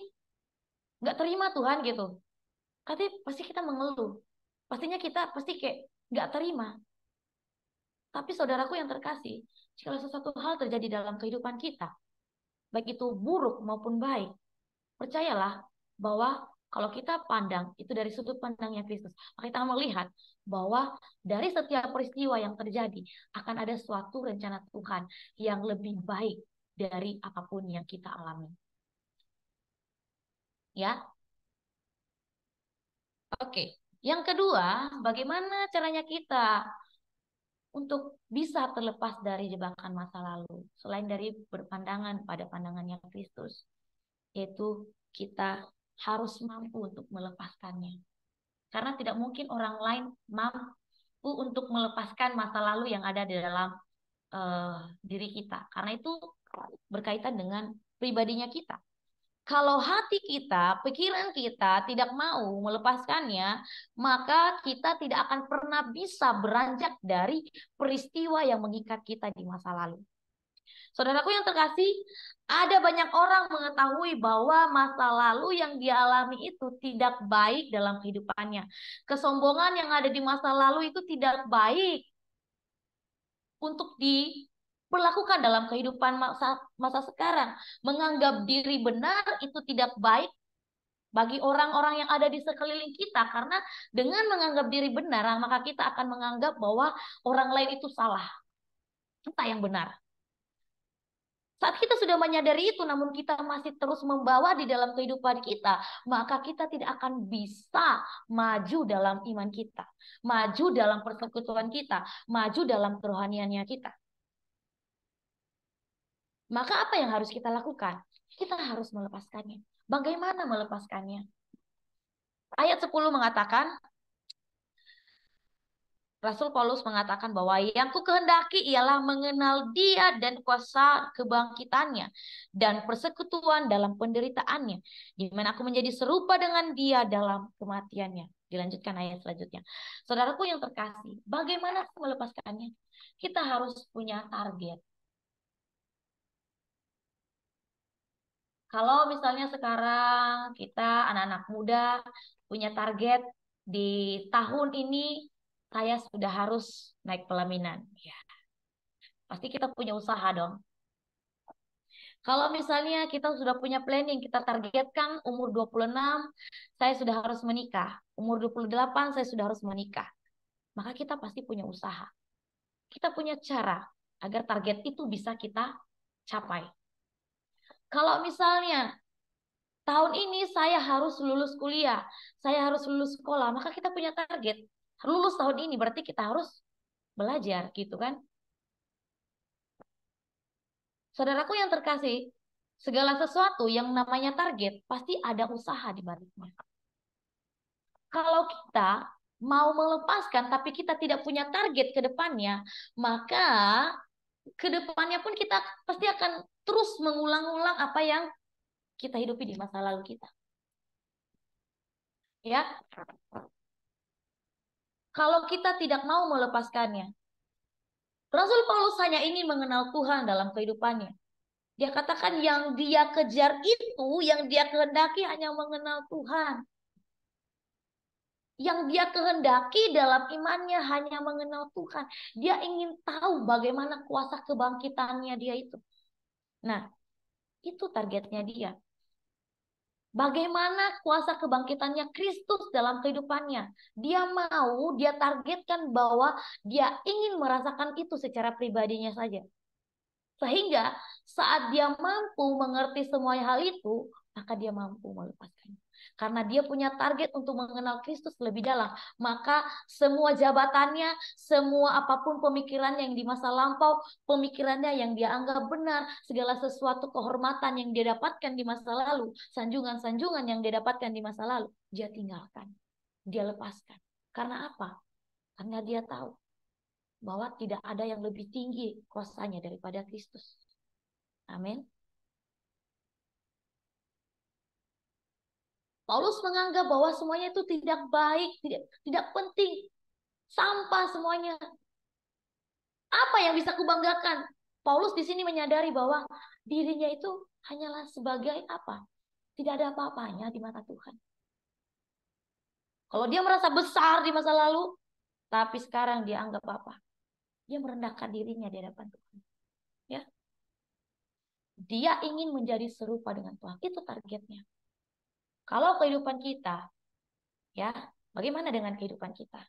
nggak terima Tuhan gitu? Tapi pasti kita mengeluh. Pastinya kita pasti kayak nggak terima. Tapi saudaraku yang terkasih, jika sesuatu hal terjadi dalam kehidupan kita, baik itu buruk maupun baik, percayalah bahwa kalau kita pandang itu dari sudut pandangnya Kristus, maka kita melihat bahwa dari setiap peristiwa yang terjadi akan ada suatu rencana Tuhan yang lebih baik dari apapun yang kita alami. Ya, oke. Yang kedua, bagaimana caranya kita untuk bisa terlepas dari jebakan masa lalu, selain dari berpandangan pada pandangannya Kristus, yaitu kita harus mampu untuk melepaskannya. Karena tidak mungkin orang lain mampu untuk melepaskan masa lalu yang ada di dalam diri kita. Karena itu berkaitan dengan pribadinya kita. Kalau hati kita, pikiran kita tidak mau melepaskannya, maka kita tidak akan pernah bisa beranjak dari peristiwa yang mengikat kita di masa lalu. Saudaraku yang terkasih, ada banyak orang mengetahui bahwa masa lalu yang dia alami itu tidak baik dalam kehidupannya. Kesombongan yang ada di masa lalu itu tidak baik untuk diperlakukan dalam kehidupan masa sekarang. Menganggap diri benar itu tidak baik bagi orang-orang yang ada di sekeliling kita. Karena dengan menganggap diri benar, maka kita akan menganggap bahwa orang lain itu salah. Kita yang benar. Saat kita sudah menyadari itu, namun kita masih terus membawa di dalam kehidupan kita, maka kita tidak akan bisa maju dalam iman kita, maju dalam persekutuan kita, maju dalam kerohaniannya kita. Maka apa yang harus kita lakukan? Kita harus melepaskannya. Bagaimana melepaskannya? Ayat 10 mengatakan, Rasul Paulus mengatakan bahwa yang ku kehendaki ialah mengenal Dia dan kuasa kebangkitannya dan persekutuan dalam penderitaannya, di mana aku menjadi serupa dengan Dia dalam kematiannya. Dilanjutkan ayat selanjutnya. Saudaraku yang terkasih, bagaimana melepaskannya? Kita harus punya target. Kalau misalnya sekarang kita anak-anak muda punya target di tahun ini saya sudah harus naik pelaminan. Ya, pasti kita punya usaha dong. Kalau misalnya kita sudah punya planning, kita targetkan umur 26, saya sudah harus menikah. Umur 28, saya sudah harus menikah. Maka kita pasti punya usaha. Kita punya cara agar target itu bisa kita capai. Kalau misalnya tahun ini saya harus lulus kuliah, saya harus lulus sekolah, maka kita punya target. Lulus tahun ini berarti kita harus belajar, gitu kan? Saudaraku yang terkasih, segala sesuatu yang namanya target pasti ada usaha di baliknya. Kalau kita mau melepaskan tapi kita tidak punya target ke depannya, maka ke depannya pun kita pasti akan terus mengulang-ulang apa yang kita hidupi di masa lalu kita. Ya. Kalau kita tidak mau melepaskannya, Rasul Paulus hanya ingin mengenal Tuhan dalam kehidupannya. Dia katakan yang dia kejar itu, yang dia kehendaki hanya mengenal Tuhan. Yang dia kehendaki dalam imannya hanya mengenal Tuhan. Dia ingin tahu bagaimana kuasa kebangkitannya dia itu. Nah, itu targetnya dia. Bagaimana kuasa kebangkitannya Kristus dalam kehidupannya. Dia targetkan bahwa dia ingin merasakan itu secara pribadinya saja. Sehingga saat dia mampu mengerti semua hal itu, maka dia mampu melepaskannya. Karena dia punya target untuk mengenal Kristus lebih dalam. Maka semua jabatannya, semua apapun pemikirannya yang di masa lampau, pemikirannya yang dia anggap benar, segala sesuatu kehormatan yang dia dapatkan di masa lalu, sanjungan-sanjungan yang dia dapatkan di masa lalu, dia tinggalkan. Dia lepaskan. Karena apa? Karena dia tahu bahwa tidak ada yang lebih tinggi kuasanya daripada Kristus. Amin. Paulus menganggap bahwa semuanya itu tidak baik, tidak penting. Sampah semuanya. Apa yang bisa kubanggakan? Paulus di sini menyadari bahwa dirinya itu hanyalah sebagai apa? Tidak ada apa-apanya di mata Tuhan. Kalau dia merasa besar di masa lalu, tapi sekarang dia anggap apa? Dia merendahkan dirinya di hadapan Tuhan. Ya. Dia ingin menjadi serupa dengan Tuhan. Itu targetnya. Kalau kehidupan kita, ya, bagaimana dengan kehidupan kita?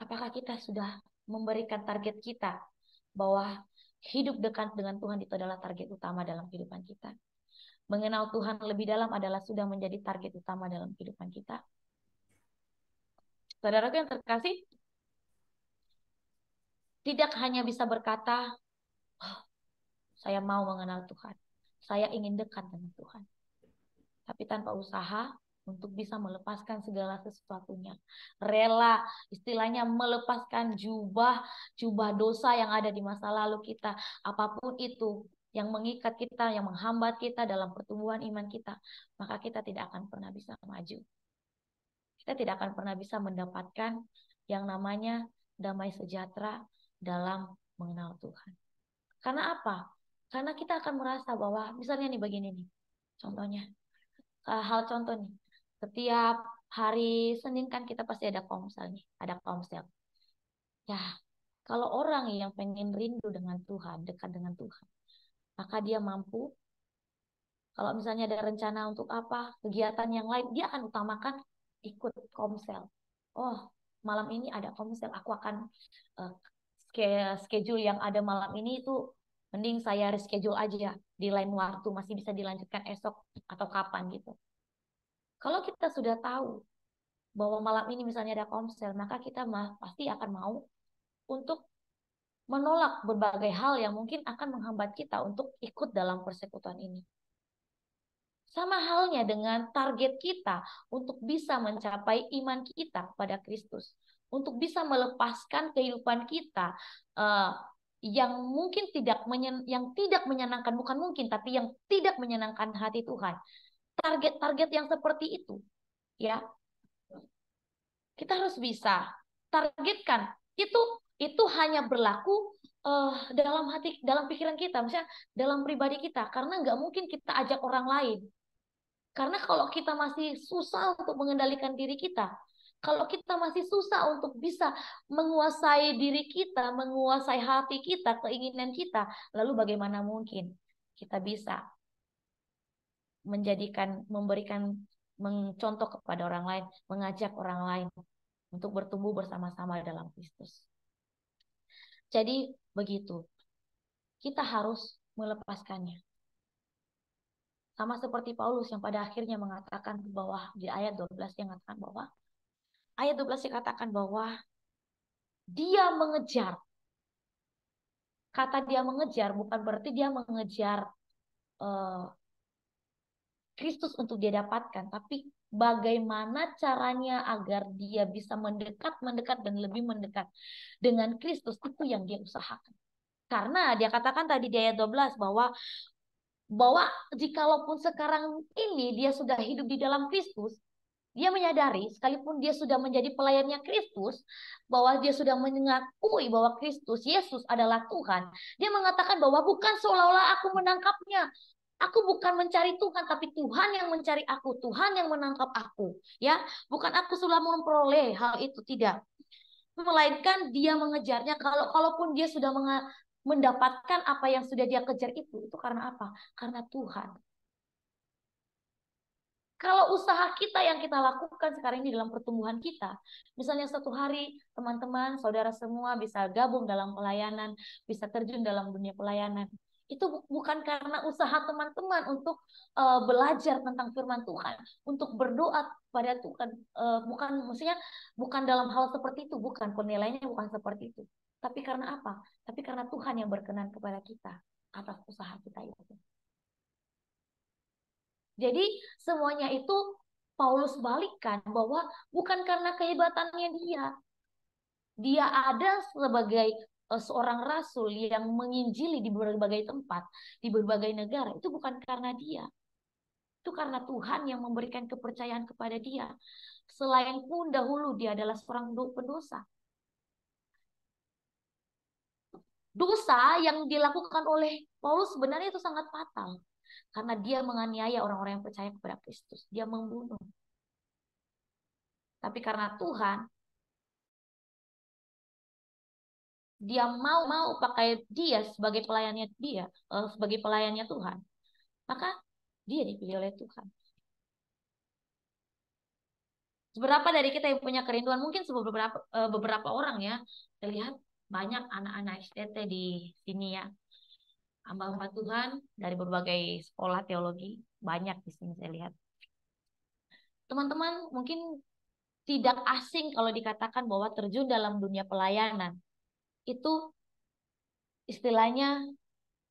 Apakah kita sudah memberikan target kita bahwa hidup dekat dengan Tuhan itu adalah target utama dalam kehidupan kita? Mengenal Tuhan lebih dalam adalah sudah menjadi target utama dalam kehidupan kita. Saudaraku yang terkasih, tidak hanya bisa berkata, oh, saya mau mengenal Tuhan, saya ingin dekat dengan Tuhan. Tapi tanpa usaha untuk bisa melepaskan segala sesuatunya. Rela, istilahnya melepaskan jubah dosa yang ada di masa lalu kita. Apapun itu yang mengikat kita, yang menghambat kita dalam pertumbuhan iman kita, maka kita tidak akan pernah bisa maju. Kita tidak akan pernah bisa mendapatkan yang namanya damai sejahtera dalam mengenal Tuhan. Karena apa? Karena kita akan merasa bahwa, misalnya nih begini nih, contohnya, hal contoh nih, setiap hari Senin kan kita pasti ada komsel nih, ada komsel. Ya, kalau orang yang pengen rindu dengan Tuhan, dekat dengan Tuhan, maka dia mampu. Kalau misalnya ada rencana untuk apa, kegiatan yang lain, dia akan utamakan ikut komsel. Oh, malam ini ada komsel, aku akan schedule yang ada malam ini itu mending saya reschedule aja di lain waktu, masih bisa dilanjutkan esok atau kapan gitu. Kalau kita sudah tahu bahwa malam ini misalnya ada komsel, maka kita pasti akan mau untuk menolak berbagai hal yang mungkin akan menghambat kita untuk ikut dalam persekutuan ini. Sama halnya dengan target kita untuk bisa mencapai iman kita pada Kristus. untuk bisa melepaskan kehidupan kita yang mungkin yang tidak menyenangkan, bukan mungkin, tapi yang tidak menyenangkan hati Tuhan. Target-target yang seperti itu, ya, kita harus bisa targetkan. Itu hanya berlaku dalam pikiran kita, misalnya dalam pribadi kita, karena nggak mungkin kita ajak orang lain. Karena kalau kita masih susah untuk mengendalikan diri kita, kalau kita masih susah untuk bisa menguasai diri kita, menguasai hati kita, keinginan kita, lalu bagaimana mungkin kita bisa memberikan mencontoh kepada orang lain, mengajak orang lain untuk bertumbuh bersama-sama dalam Kristus. Jadi begitu, kita harus melepaskannya. Sama seperti Paulus yang pada akhirnya mengatakan bahwa di ayat 12 dia mengatakan bahwa ayat 12 dikatakan bahwa dia mengejar. Kata dia mengejar bukan berarti dia mengejar Kristus untuk dia dapatkan, tapi bagaimana caranya agar dia bisa mendekat dan lebih mendekat dengan Kristus, itu yang dia usahakan. Karena dia katakan tadi di ayat 12 bahwa jikalaupun sekarang ini dia sudah hidup di dalam Kristus, dia menyadari sekalipun dia sudah menjadi pelayannya Kristus, bahwa dia sudah mengakui bahwa Kristus Yesus adalah Tuhan. Dia mengatakan bahwa bukan seolah-olah aku menangkapnya. Aku bukan mencari Tuhan, tapi Tuhan yang mencari aku, Tuhan yang menangkap aku, ya. Bukan aku sudah memperoleh hal itu, tidak. Melainkan dia mengejarnya. Kalaupun dia sudah mendapatkan apa yang sudah dia kejar itu karena apa? Karena Tuhan. Kalau usaha kita yang kita lakukan sekarang ini dalam pertumbuhan kita, misalnya satu hari teman-teman, saudara semua bisa gabung dalam pelayanan, bisa terjun dalam dunia pelayanan, itu bukan karena usaha teman-teman untuk belajar tentang firman Tuhan, untuk berdoa pada Tuhan, bukan dalam hal seperti itu, bukan penilaiannya bukan seperti itu. Tapi karena apa? Tapi karena Tuhan yang berkenan kepada kita atas usaha kita itu. Jadi semuanya itu Paulus balikkan bahwa bukan karena kehebatannya dia. Dia ada sebagai seorang rasul yang menginjili di berbagai tempat, di berbagai negara. Itu bukan karena dia. Itu karena Tuhan yang memberikan kepercayaan kepada dia. Selain pun dahulu dia adalah seorang pendosa. Dosa yang dilakukan oleh Paulus sebenarnya itu sangat fatal. Karena dia menganiaya orang-orang yang percaya kepada Kristus. Dia membunuh. Tapi karena Tuhan, dia mau pakai dia sebagai pelayannya dia, sebagai pelayannya Tuhan. Maka dia dipilih oleh Tuhan. Seberapa dari kita yang punya kerinduan, mungkin beberapa orang ya, saya lihat banyak anak-anak STT di sini ya. Hamba-hamba Tuhan dari berbagai sekolah teologi, banyak di sini saya lihat. Teman-teman mungkin tidak asing kalau dikatakan bahwa terjun dalam dunia pelayanan. Itu istilahnya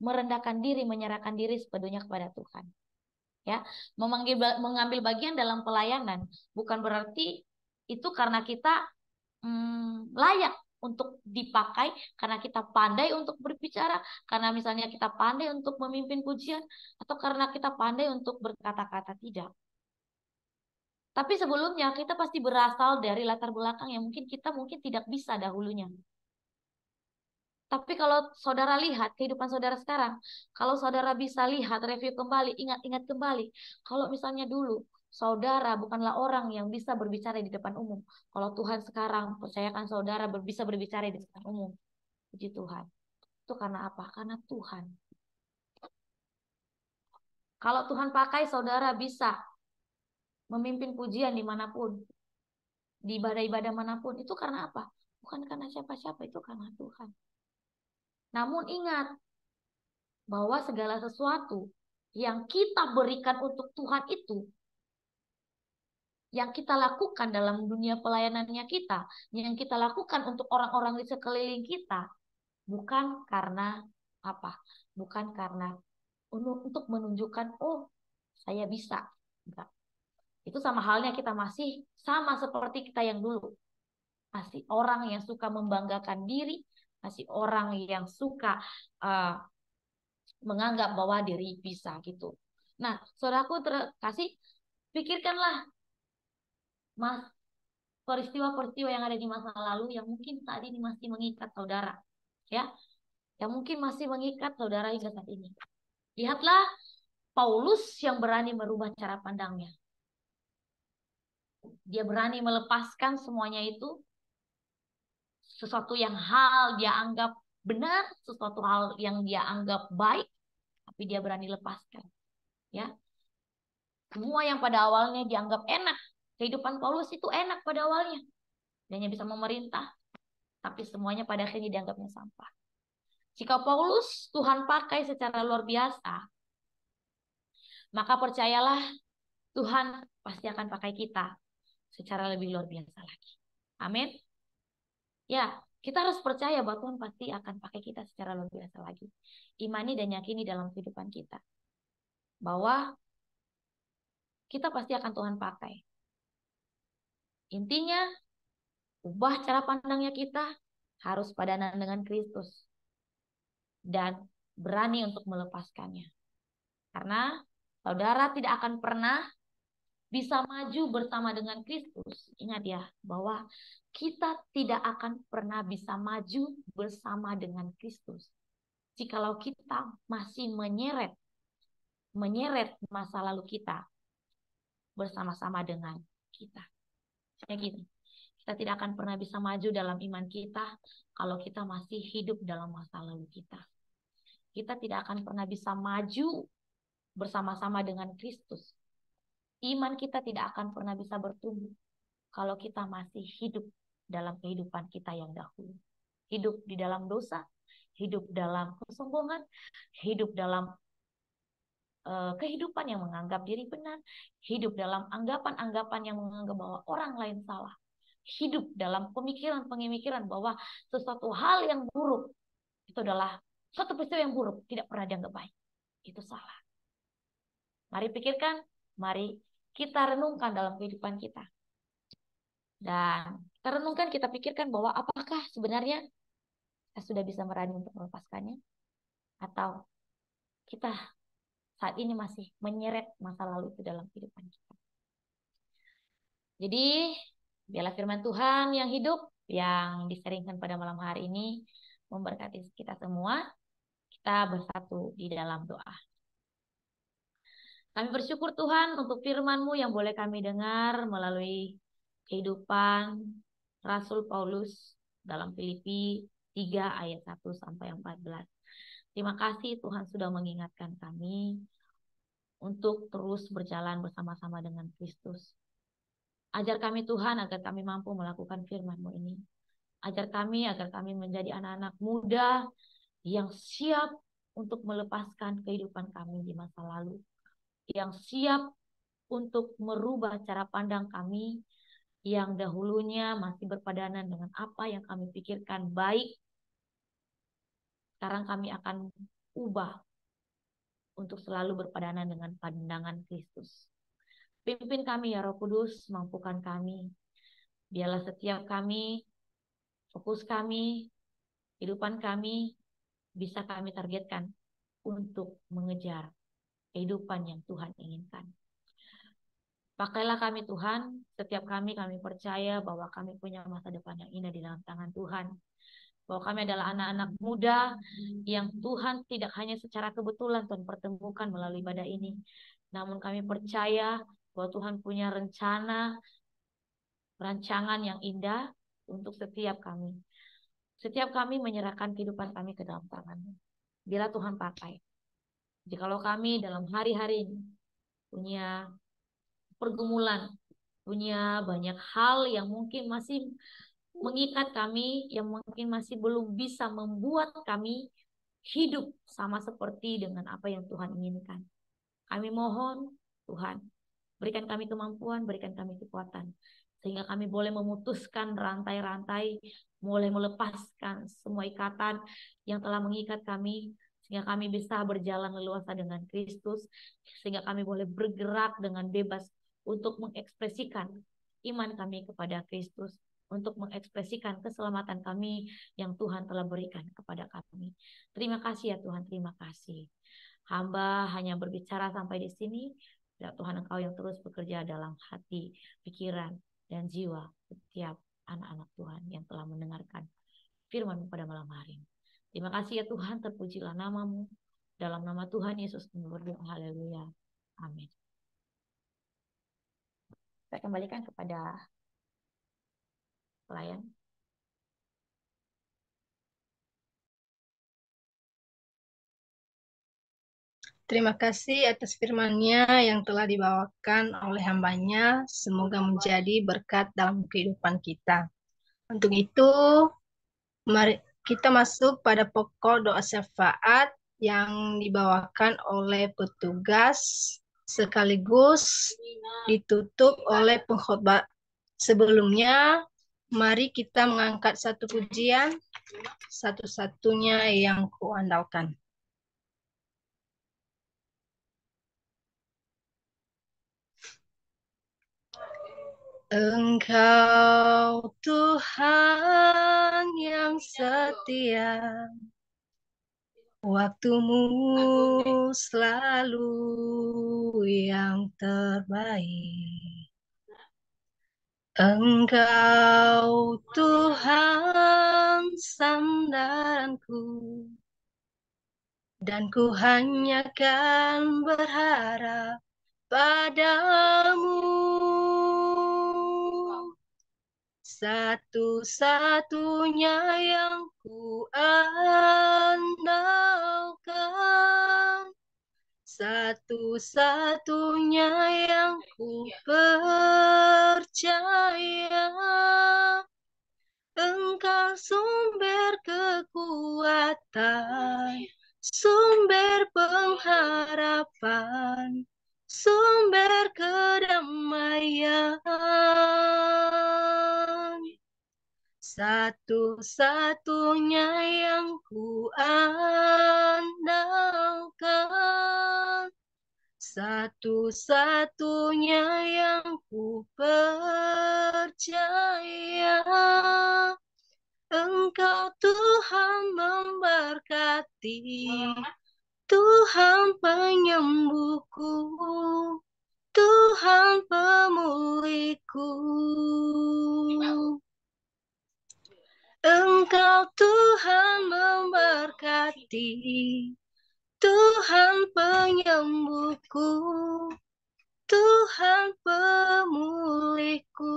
merendahkan diri, menyerahkan diri sepenuhnya kepada Tuhan. Ya, mengambil bagian dalam pelayanan bukan berarti itu karena kita layak untuk dipakai, karena kita pandai untuk berbicara, karena misalnya kita pandai untuk memimpin pujian, atau karena kita pandai untuk berkata-kata, tidak. Tapi sebelumnya kita pasti berasal dari latar belakang yang mungkin tidak bisa dahulunya. Tapi kalau saudara lihat kehidupan saudara sekarang, kalau saudara bisa lihat, review kembali, ingat-ingat kembali, kalau misalnya dulu saudara bukanlah orang yang bisa berbicara di depan umum. Kalau Tuhan sekarang percayakan saudara bisa berbicara di depan umum. Puji Tuhan. Itu karena apa? Karena Tuhan. Kalau Tuhan pakai saudara bisa memimpin pujian dimanapun, di ibadah-ibadah manapun, itu karena apa? Bukan karena siapa-siapa, itu karena Tuhan. Namun ingat bahwa segala sesuatu yang kita berikan untuk Tuhan itu, yang kita lakukan dalam dunia pelayanannya kita, yang kita lakukan untuk orang-orang di sekeliling kita, bukan karena apa? Bukan karena untuk menunjukkan, oh saya bisa. Enggak. Itu sama halnya kita masih sama seperti kita yang dulu. masih orang yang suka membanggakan diri, masih orang yang suka menganggap bahwa diri bisa gitu. Nah, saudaraku terkasih, pikirkanlah mas peristiwa-peristiwa yang ada di masa lalu yang mungkin saat ini masih mengikat saudara, ya, yang mungkin masih mengikat saudara hingga saat ini. Lihatlah Paulus yang berani merubah cara pandangnya. Dia berani melepaskan semuanya itu, sesuatu yang hal dia anggap benar, sesuatu hal yang dia anggap baik, tapi dia berani lepaskan, ya. Semua yang pada awalnya dianggap enak, kehidupan Paulus itu enak pada awalnya, dia hanya bisa memerintah, tapi semuanya pada akhirnya dianggapnya sampah. Jika Paulus Tuhan pakai secara luar biasa, maka percayalah Tuhan pasti akan pakai kita secara lebih luar biasa lagi. Amin. Ya, kita harus percaya bahwa Tuhan pasti akan pakai kita secara luar biasa lagi. Imani dan yakini dalam kehidupan kita bahwa kita pasti akan Tuhan pakai. Intinya, ubah cara pandangnya kita, harus padanan dengan Kristus dan berani untuk melepaskannya. Karena saudara tidak akan pernah bisa maju bersama dengan Kristus. Ingat ya, bahwa kita tidak akan pernah bisa maju bersama dengan Kristus jikalau kita masih menyeret masa lalu kita bersama-sama dengan kita. Kayak gitu. Kita tidak akan pernah bisa maju dalam iman kita kalau kita masih hidup dalam masa lalu kita. Kita tidak akan pernah bisa maju bersama-sama dengan Kristus. Iman kita tidak akan pernah bisa bertumbuh kalau kita masih hidup dalam kehidupan kita yang dahulu. Hidup di dalam dosa, hidup dalam kesombongan, hidup dalam kehidupan yang menganggap diri benar, hidup dalam anggapan-anggapan yang menganggap bahwa orang lain salah, hidup dalam pemikiran-pemikiran bahwa sesuatu hal yang buruk itu adalah suatu peristiwa yang buruk, tidak pernah dianggap baik. Itu salah. Mari pikirkan, mari kita renungkan dalam kehidupan kita. Dan kita renungkan, kita pikirkan bahwa apakah sebenarnya kita sudah bisa berani untuk melepaskannya, atau kita saat ini masih menyeret masa lalu itu dalam kehidupan kita. Jadi, biarlah firman Tuhan yang hidup, yang diseringkan pada malam hari ini, memberkati kita semua. Kita bersatu di dalam doa. Kami bersyukur Tuhan untuk firman-Mu yang boleh kami dengar melalui kehidupan Rasul Paulus dalam Filipi 3 ayat 1 sampai 14. Terima kasih Tuhan sudah mengingatkan kami untuk terus berjalan bersama-sama dengan Kristus. Ajar kami Tuhan agar kami mampu melakukan firman-Mu ini. Ajar kami agar kami menjadi anak-anak muda yang siap untuk melepaskan kehidupan kami di masa lalu. Yang siap untuk merubah cara pandang kami yang dahulunya masih berpadanan dengan apa yang kami pikirkan baik. Sekarang kami akan ubah untuk selalu berpadanan dengan pandangan Kristus. Pimpin kami ya Roh Kudus, mampukan kami. Biarlah setiap kami, fokus kami, kehidupan kami, bisa kami targetkan untuk mengejar kehidupan yang Tuhan inginkan. Pakailah kami Tuhan, setiap kami percaya bahwa kami punya masa depan yang indah di dalam tangan Tuhan. Bahwa kami adalah anak-anak muda yang Tuhan tidak hanya secara kebetulan Tuhan pertemukan melalui ibadah ini. Namun kami percaya bahwa Tuhan punya rancangan yang indah untuk setiap kami. Setiap kami menyerahkan kehidupan kami ke dalam tangan-Mu. Bila Tuhan pakai. Jikalau kami dalam hari-hari ini punya pergumulan, punya banyak hal yang mungkin masih mengikat kami, yang mungkin masih belum bisa membuat kami hidup sama seperti dengan apa yang Tuhan inginkan. Kami mohon Tuhan, berikan kami kemampuan, berikan kami kekuatan, sehingga kami boleh memutuskan rantai-rantai, boleh melepaskan semua ikatan yang telah mengikat kami, sehingga kami bisa berjalan leluasa dengan Kristus, sehingga kami boleh bergerak dengan bebas untuk mengekspresikan iman kami kepada Kristus, untuk mengekspresikan keselamatan kami yang Tuhan telah berikan kepada kami. Terima kasih ya Tuhan, terima kasih. Hamba hanya berbicara sampai di sini. Ya Tuhan, Engkau yang terus bekerja dalam hati, pikiran, dan jiwa setiap anak-anak Tuhan yang telah mendengarkan firman pada malam hari ini. Terima kasih ya Tuhan, terpujilah namamu. Dalam nama Tuhan Yesus kami berdoa, haleluya. Amin. Saya kembalikan kepada pelayan. Terima kasih atas firman-Nya yang telah dibawakan oleh hambanya. Semoga menjadi berkat dalam kehidupan kita. Untuk itu, mari kita masuk pada pokok doa syafaat yang dibawakan oleh petugas sekaligus ditutup oleh pengkhotbah. Sebelumnya, mari kita mengangkat satu pujian, satu-satunya yang kuandalkan. Engkau Tuhan yang setia, waktumu selalu yang terbaik. Engkau Tuhan sandaranku, dan ku hanya kan berharap padamu. Satu-satunya yang ku andalkan, satu-satunya yang ku percaya. Engkau sumber kekuatan, sumber pengharapan, sumber kedamaian. Satu-satunya yang ku andalkan, satu-satunya yang ku percaya. Engkau Tuhan memberkati, Tuhan penyembuhku, Tuhan pemulihku. Engkau Tuhan memberkati, Tuhan penyembuhku, Tuhan pemulihku.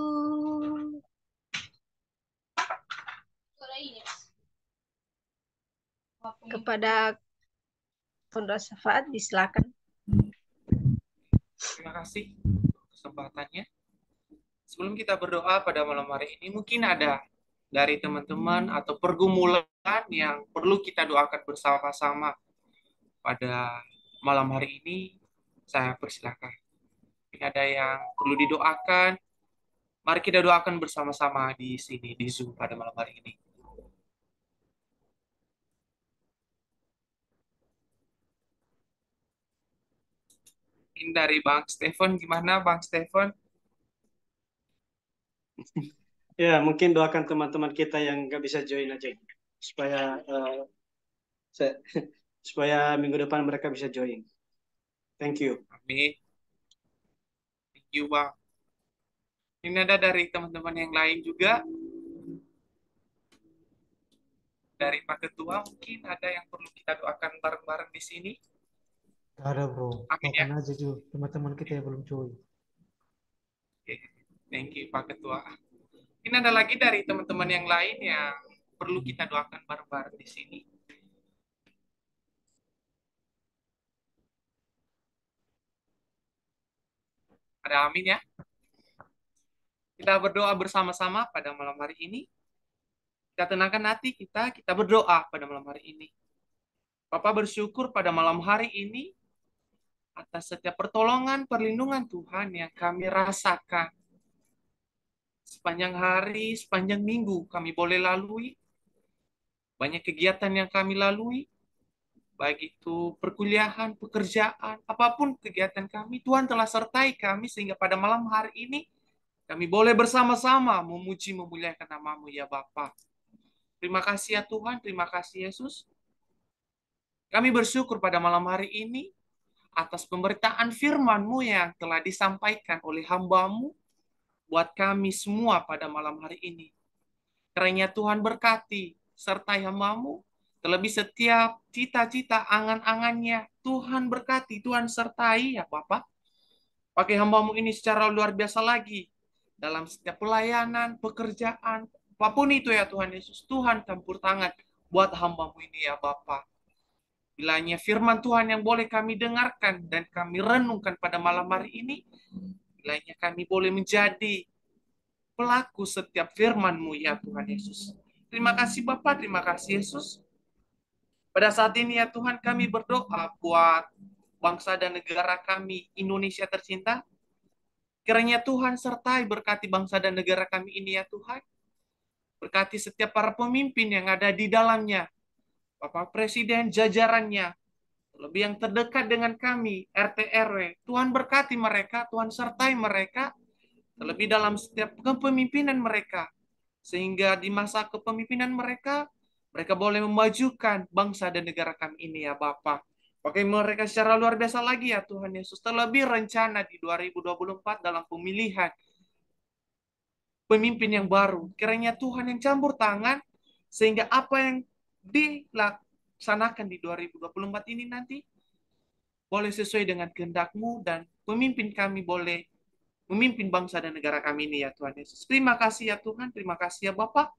Kepada Pondok Syafaat disilakan. Terima kasih untuk kesempatannya. Sebelum kita berdoa pada malam hari ini, mungkin ada dari teman-teman atau pergumulan yang perlu kita doakan bersama-sama pada malam hari ini. Saya persilakan. Mungkin ada yang perlu didoakan. Mari kita doakan bersama-sama di sini, di Zoom pada malam hari ini. Mungkin dari Bang Stefan, gimana Bang Stefan? Ya, mungkin doakan teman-teman kita yang nggak bisa join aja supaya supaya minggu depan mereka bisa join. Thank you. Amin. Thank you, Bang. Ini ada dari teman-teman yang lain juga. Dari Pak Ketua, mungkin ada yang perlu kita doakan bareng-bareng di sini. Gak ada bro, Amin ya. doakan aja juga teman-teman kita yang belum join. Oke. Thank you, Pak Ketua. Ini ada lagi dari teman-teman yang lain yang perlu kita doakan bareng-bareng di sini. Ada amin ya. Kita berdoa bersama-sama pada malam hari ini. Kita tenangkan hati kita berdoa pada malam hari ini. Bapak bersyukur pada malam hari ini atas setiap pertolongan, perlindungan Tuhan yang kami rasakan. Sepanjang hari, sepanjang minggu kami boleh lalui. Banyak kegiatan yang kami lalui. Baik itu perkuliahan, pekerjaan, apapun kegiatan kami, Tuhan telah sertai kami sehingga pada malam hari ini Kami boleh bersama-sama memuji memuliakan nama-Mu ya Bapa. Terima kasih ya Tuhan, terima kasih Yesus. Kami bersyukur pada malam hari ini atas pemberitaan firman-Mu yang telah disampaikan oleh hamba-Mu buat kami semua pada malam hari ini. Kiranya Tuhan berkati sertai hamba-Mu, terlebih setiap cita-cita angan-angannya. Tuhan berkati, Tuhan sertai ya Bapak. Pakai hamba-Mu ini secara luar biasa lagi dalam setiap pelayanan, pekerjaan, apapun itu ya Tuhan Yesus. Tuhan campur tangan buat hamba-Mu ini ya Bapak. Bilanya firman Tuhan yang boleh kami dengarkan dan kami renungkan pada malam hari ini, bilanya kami boleh menjadi pelaku setiap firman-Mu ya Tuhan Yesus. Terima kasih Bapak, terima kasih Yesus. Pada saat ini ya Tuhan kami berdoa buat bangsa dan negara kami, Indonesia tercinta. Kiranya Tuhan sertai berkati bangsa dan negara kami ini ya Tuhan. Berkati setiap para pemimpin yang ada di dalamnya. Bapak Presiden, jajarannya, lebih yang terdekat dengan kami, RT RW. Tuhan berkati mereka, Tuhan sertai mereka, terlebih dalam setiap kepemimpinan mereka. Sehingga di masa kepemimpinan mereka, mereka boleh memajukan bangsa dan negara kami ini ya Bapak. Pakai mereka secara luar biasa lagi ya Tuhan Yesus. Terlebih rencana di 2024 dalam pemilihan pemimpin yang baru. Kiranya Tuhan yang campur tangan, sehingga apa yang dilaksanakan di 2024 ini nanti boleh sesuai dengan kehendak-Mu dan pemimpin kami boleh memimpin bangsa dan negara kami ini ya Tuhan Yesus. Terima kasih ya Tuhan, terima kasih ya Bapak.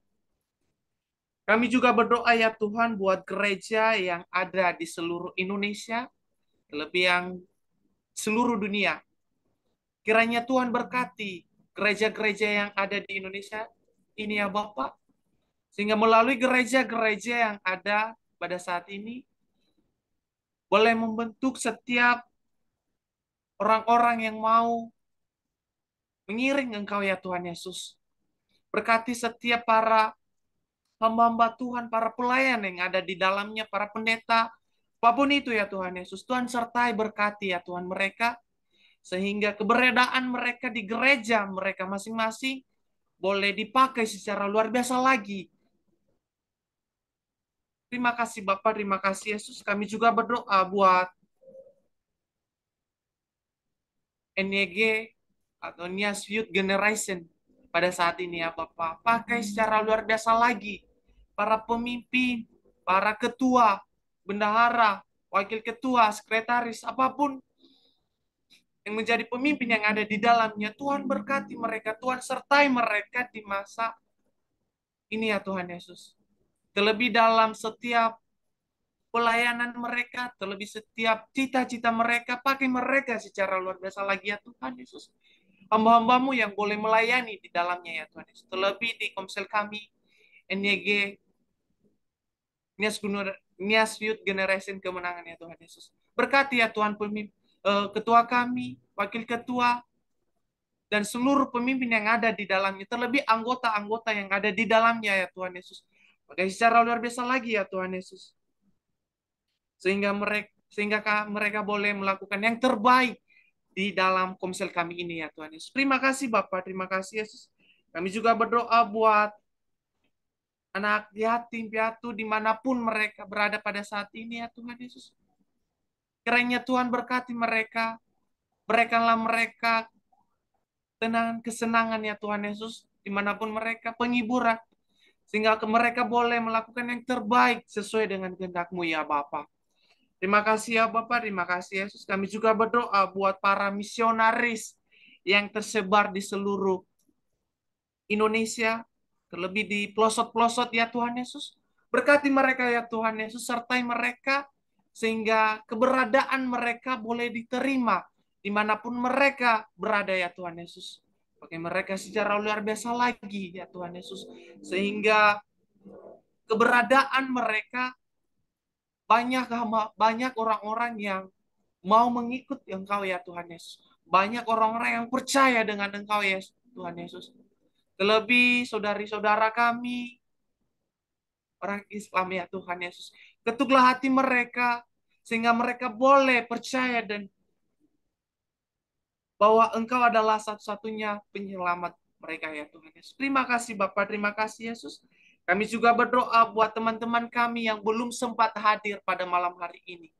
Kami juga berdoa ya Tuhan buat gereja yang ada di seluruh Indonesia, lebih yang seluruh dunia. Kiranya Tuhan berkati gereja-gereja yang ada di Indonesia ini ya Bapak. Sehingga melalui gereja-gereja yang ada pada saat ini, boleh membentuk setiap orang-orang yang mau mengiring Engkau ya Tuhan Yesus. Berkati setiap para hamba-hamba Tuhan, para pelayan yang ada di dalamnya, para pendeta, apapun itu ya Tuhan Yesus. Tuhan sertai berkati ya Tuhan mereka, sehingga keberadaan mereka di gereja mereka masing-masing boleh dipakai secara luar biasa lagi. Terima kasih Bapak, terima kasih Yesus. Kami juga berdoa buat NYG atau Nias Youth Generation pada saat ini ya Bapak. Pakai secara luar biasa lagi para pemimpin, para ketua, bendahara, wakil ketua, sekretaris, apapun yang menjadi pemimpin yang ada di dalamnya. Tuhan berkati mereka, Tuhan sertai mereka di masa ini ya Tuhan Yesus. Terlebih dalam setiap pelayanan mereka, terlebih setiap cita-cita mereka, pakai mereka secara luar biasa lagi ya Tuhan Yesus. Hamba-hambamu yang boleh melayani di dalamnya ya Tuhan Yesus. Terlebih di Komsel kami, NYG, Nias Youth Generation Kemenangan ya Tuhan Yesus. Berkati ya Tuhan ketua kami, wakil ketua, dan seluruh pemimpin yang ada di dalamnya. Terlebih anggota-anggota yang ada di dalamnya ya Tuhan Yesus. Pakai secara luar biasa lagi ya Tuhan Yesus. Sehingga mereka boleh melakukan yang terbaik di dalam Komsel kami ini ya Tuhan Yesus. Terima kasih Bapak, terima kasih Yesus. Kami juga berdoa buat anak yatim piatu dimanapun mereka berada pada saat ini ya Tuhan Yesus. Kiranya Tuhan berkati mereka, berikanlah mereka tenang, kesenangan ya Tuhan Yesus, dimanapun mereka, penghiburan, sehingga mereka boleh melakukan yang terbaik sesuai dengan kehendak-Mu ya Bapa. Terima kasih ya Bapak, terima kasih Yesus. Kami juga berdoa buat para misionaris yang tersebar di seluruh Indonesia, terlebih di pelosok-pelosok ya Tuhan Yesus. Berkati mereka ya Tuhan Yesus, sertai mereka, sehingga keberadaan mereka boleh diterima dimanapun mereka berada ya Tuhan Yesus. Pakai mereka secara luar biasa lagi ya Tuhan Yesus. Sehingga keberadaan mereka banyak orang-orang yang mau mengikut Engkau ya Tuhan Yesus. Banyak orang-orang yang percaya dengan Engkau ya Tuhan Yesus. Terlebih saudari-saudara kami, orang Islam ya Tuhan Yesus. Ketuklah hati mereka, sehingga mereka boleh percaya dan bahwa Engkau adalah satu-satunya penyelamat mereka ya Tuhan Yesus. Terima kasih Bapak, terima kasih Yesus. Kami juga berdoa buat teman-teman kami yang belum sempat hadir pada malam hari ini.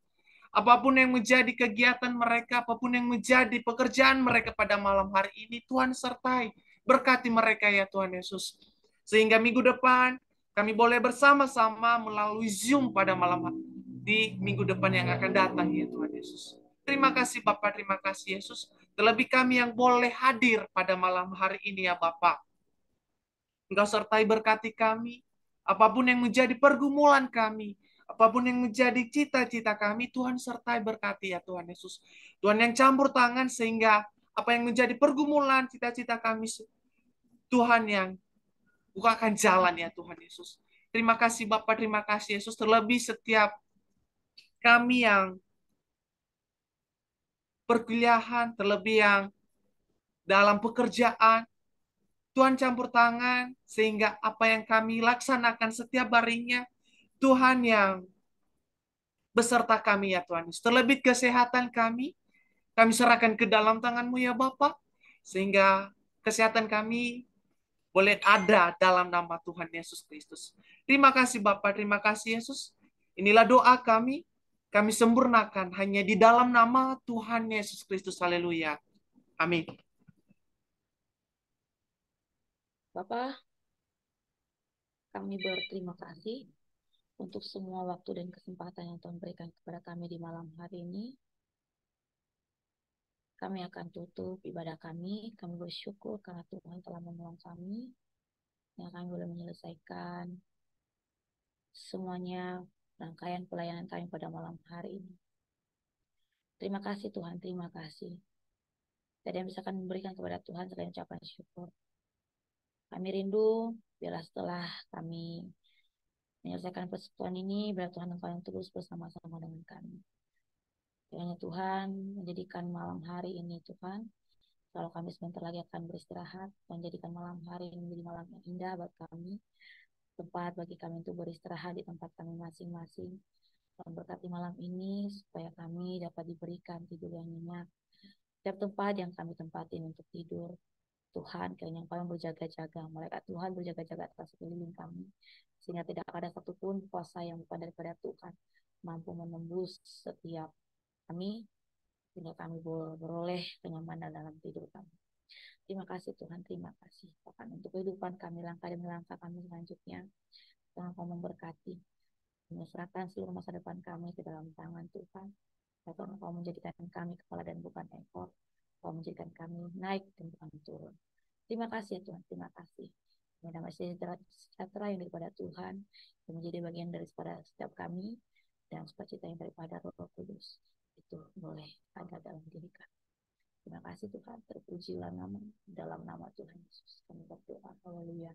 Apapun yang menjadi kegiatan mereka, apapun yang menjadi pekerjaan mereka pada malam hari ini, Tuhan sertai, berkati mereka ya Tuhan Yesus. Sehingga minggu depan kami boleh bersama-sama melalui Zoom pada malam hari di minggu depan yang akan datang ya Tuhan Yesus. Terima kasih Bapak, terima kasih Yesus. Terlebih kami yang boleh hadir pada malam hari ini ya Bapak. Engkau sertai berkati kami, apapun yang menjadi pergumulan kami, apapun yang menjadi cita-cita kami, Tuhan sertai berkati ya Tuhan Yesus. Tuhan yang campur tangan sehingga apa yang menjadi pergumulan cita-cita kami, Tuhan yang bukakan jalan ya Tuhan Yesus. Terima kasih Bapak, terima kasih Yesus. Terlebih setiap kami yang perkuliahan, terlebih yang dalam pekerjaan, Tuhan campur tangan sehingga apa yang kami laksanakan setiap harinya, Tuhan yang beserta kami ya Tuhan. Terlebih kesehatan kami serahkan ke dalam tangan-Mu ya Bapa, sehingga kesehatan kami boleh ada dalam nama Tuhan Yesus Kristus. Terima kasih Bapa, terima kasih Yesus. Inilah doa kami sempurnakan hanya di dalam nama Tuhan Yesus Kristus. Haleluya. Amin. Bapak, kami berterima kasih untuk semua waktu dan kesempatan yang Tuhan berikan kepada kami di malam hari ini. Kami akan tutup ibadah kami. Kami bersyukur karena Tuhan telah menolong kami. Yang kami boleh menyelesaikan semuanya rangkaian pelayanan kami pada malam hari ini. Terima kasih Tuhan, terima kasih. Tidak ada yang bisa kami memberikan kepada Tuhan selain ucapan syukur. Kami rindu, biarlah setelah kami menyelesaikan persekutuan ini, biarlah Tuhan Engkau yang terus bersama-sama dengan kami. Kiranya Tuhan menjadikan malam hari ini Tuhan, kalau kami sebentar lagi akan beristirahat, menjadikan malam hari ini menjadi malam yang indah buat kami, tempat bagi kami untuk beristirahat di tempat kami masing-masing. Tuhan berkati malam ini supaya kami dapat diberikan tidur yang nyenyak. Setiap tempat yang kami tempatin untuk tidur, Tuhan kiranya Engkau yang berjaga-jaga, malaikat Tuhan berjaga-jaga atas sekeliling kami, sehingga tidak ada satupun kuasa yang bukan daripada Tuhan mampu menembus setiap kami, sehingga kami beroleh kenyamanan dalam tidur kami. Terima kasih Tuhan, terima kasih Tuhan untuk kehidupan kami, langkah demi langkah kami selanjutnya. Tuhan Engkau memberkati, menyerahkan seluruh masa depan kami ke dalam tangan Tuhan. Tuhan Engkau menjadikan kami kepala dan bukan ekor. Engkau menjadikan kami naik dan bukan turun. Terima kasih ya Tuhan, terima kasih. Damai sejahtera yang daripada Tuhan yang menjadi bagian daripada setiap kami dan sukacita yang daripada Roh Kudus itu boleh ada dalam diri kami. Terima kasih Tuhan, terpujilah nama dalam nama Tuhan Yesus. Kami berdoa. Haleluya.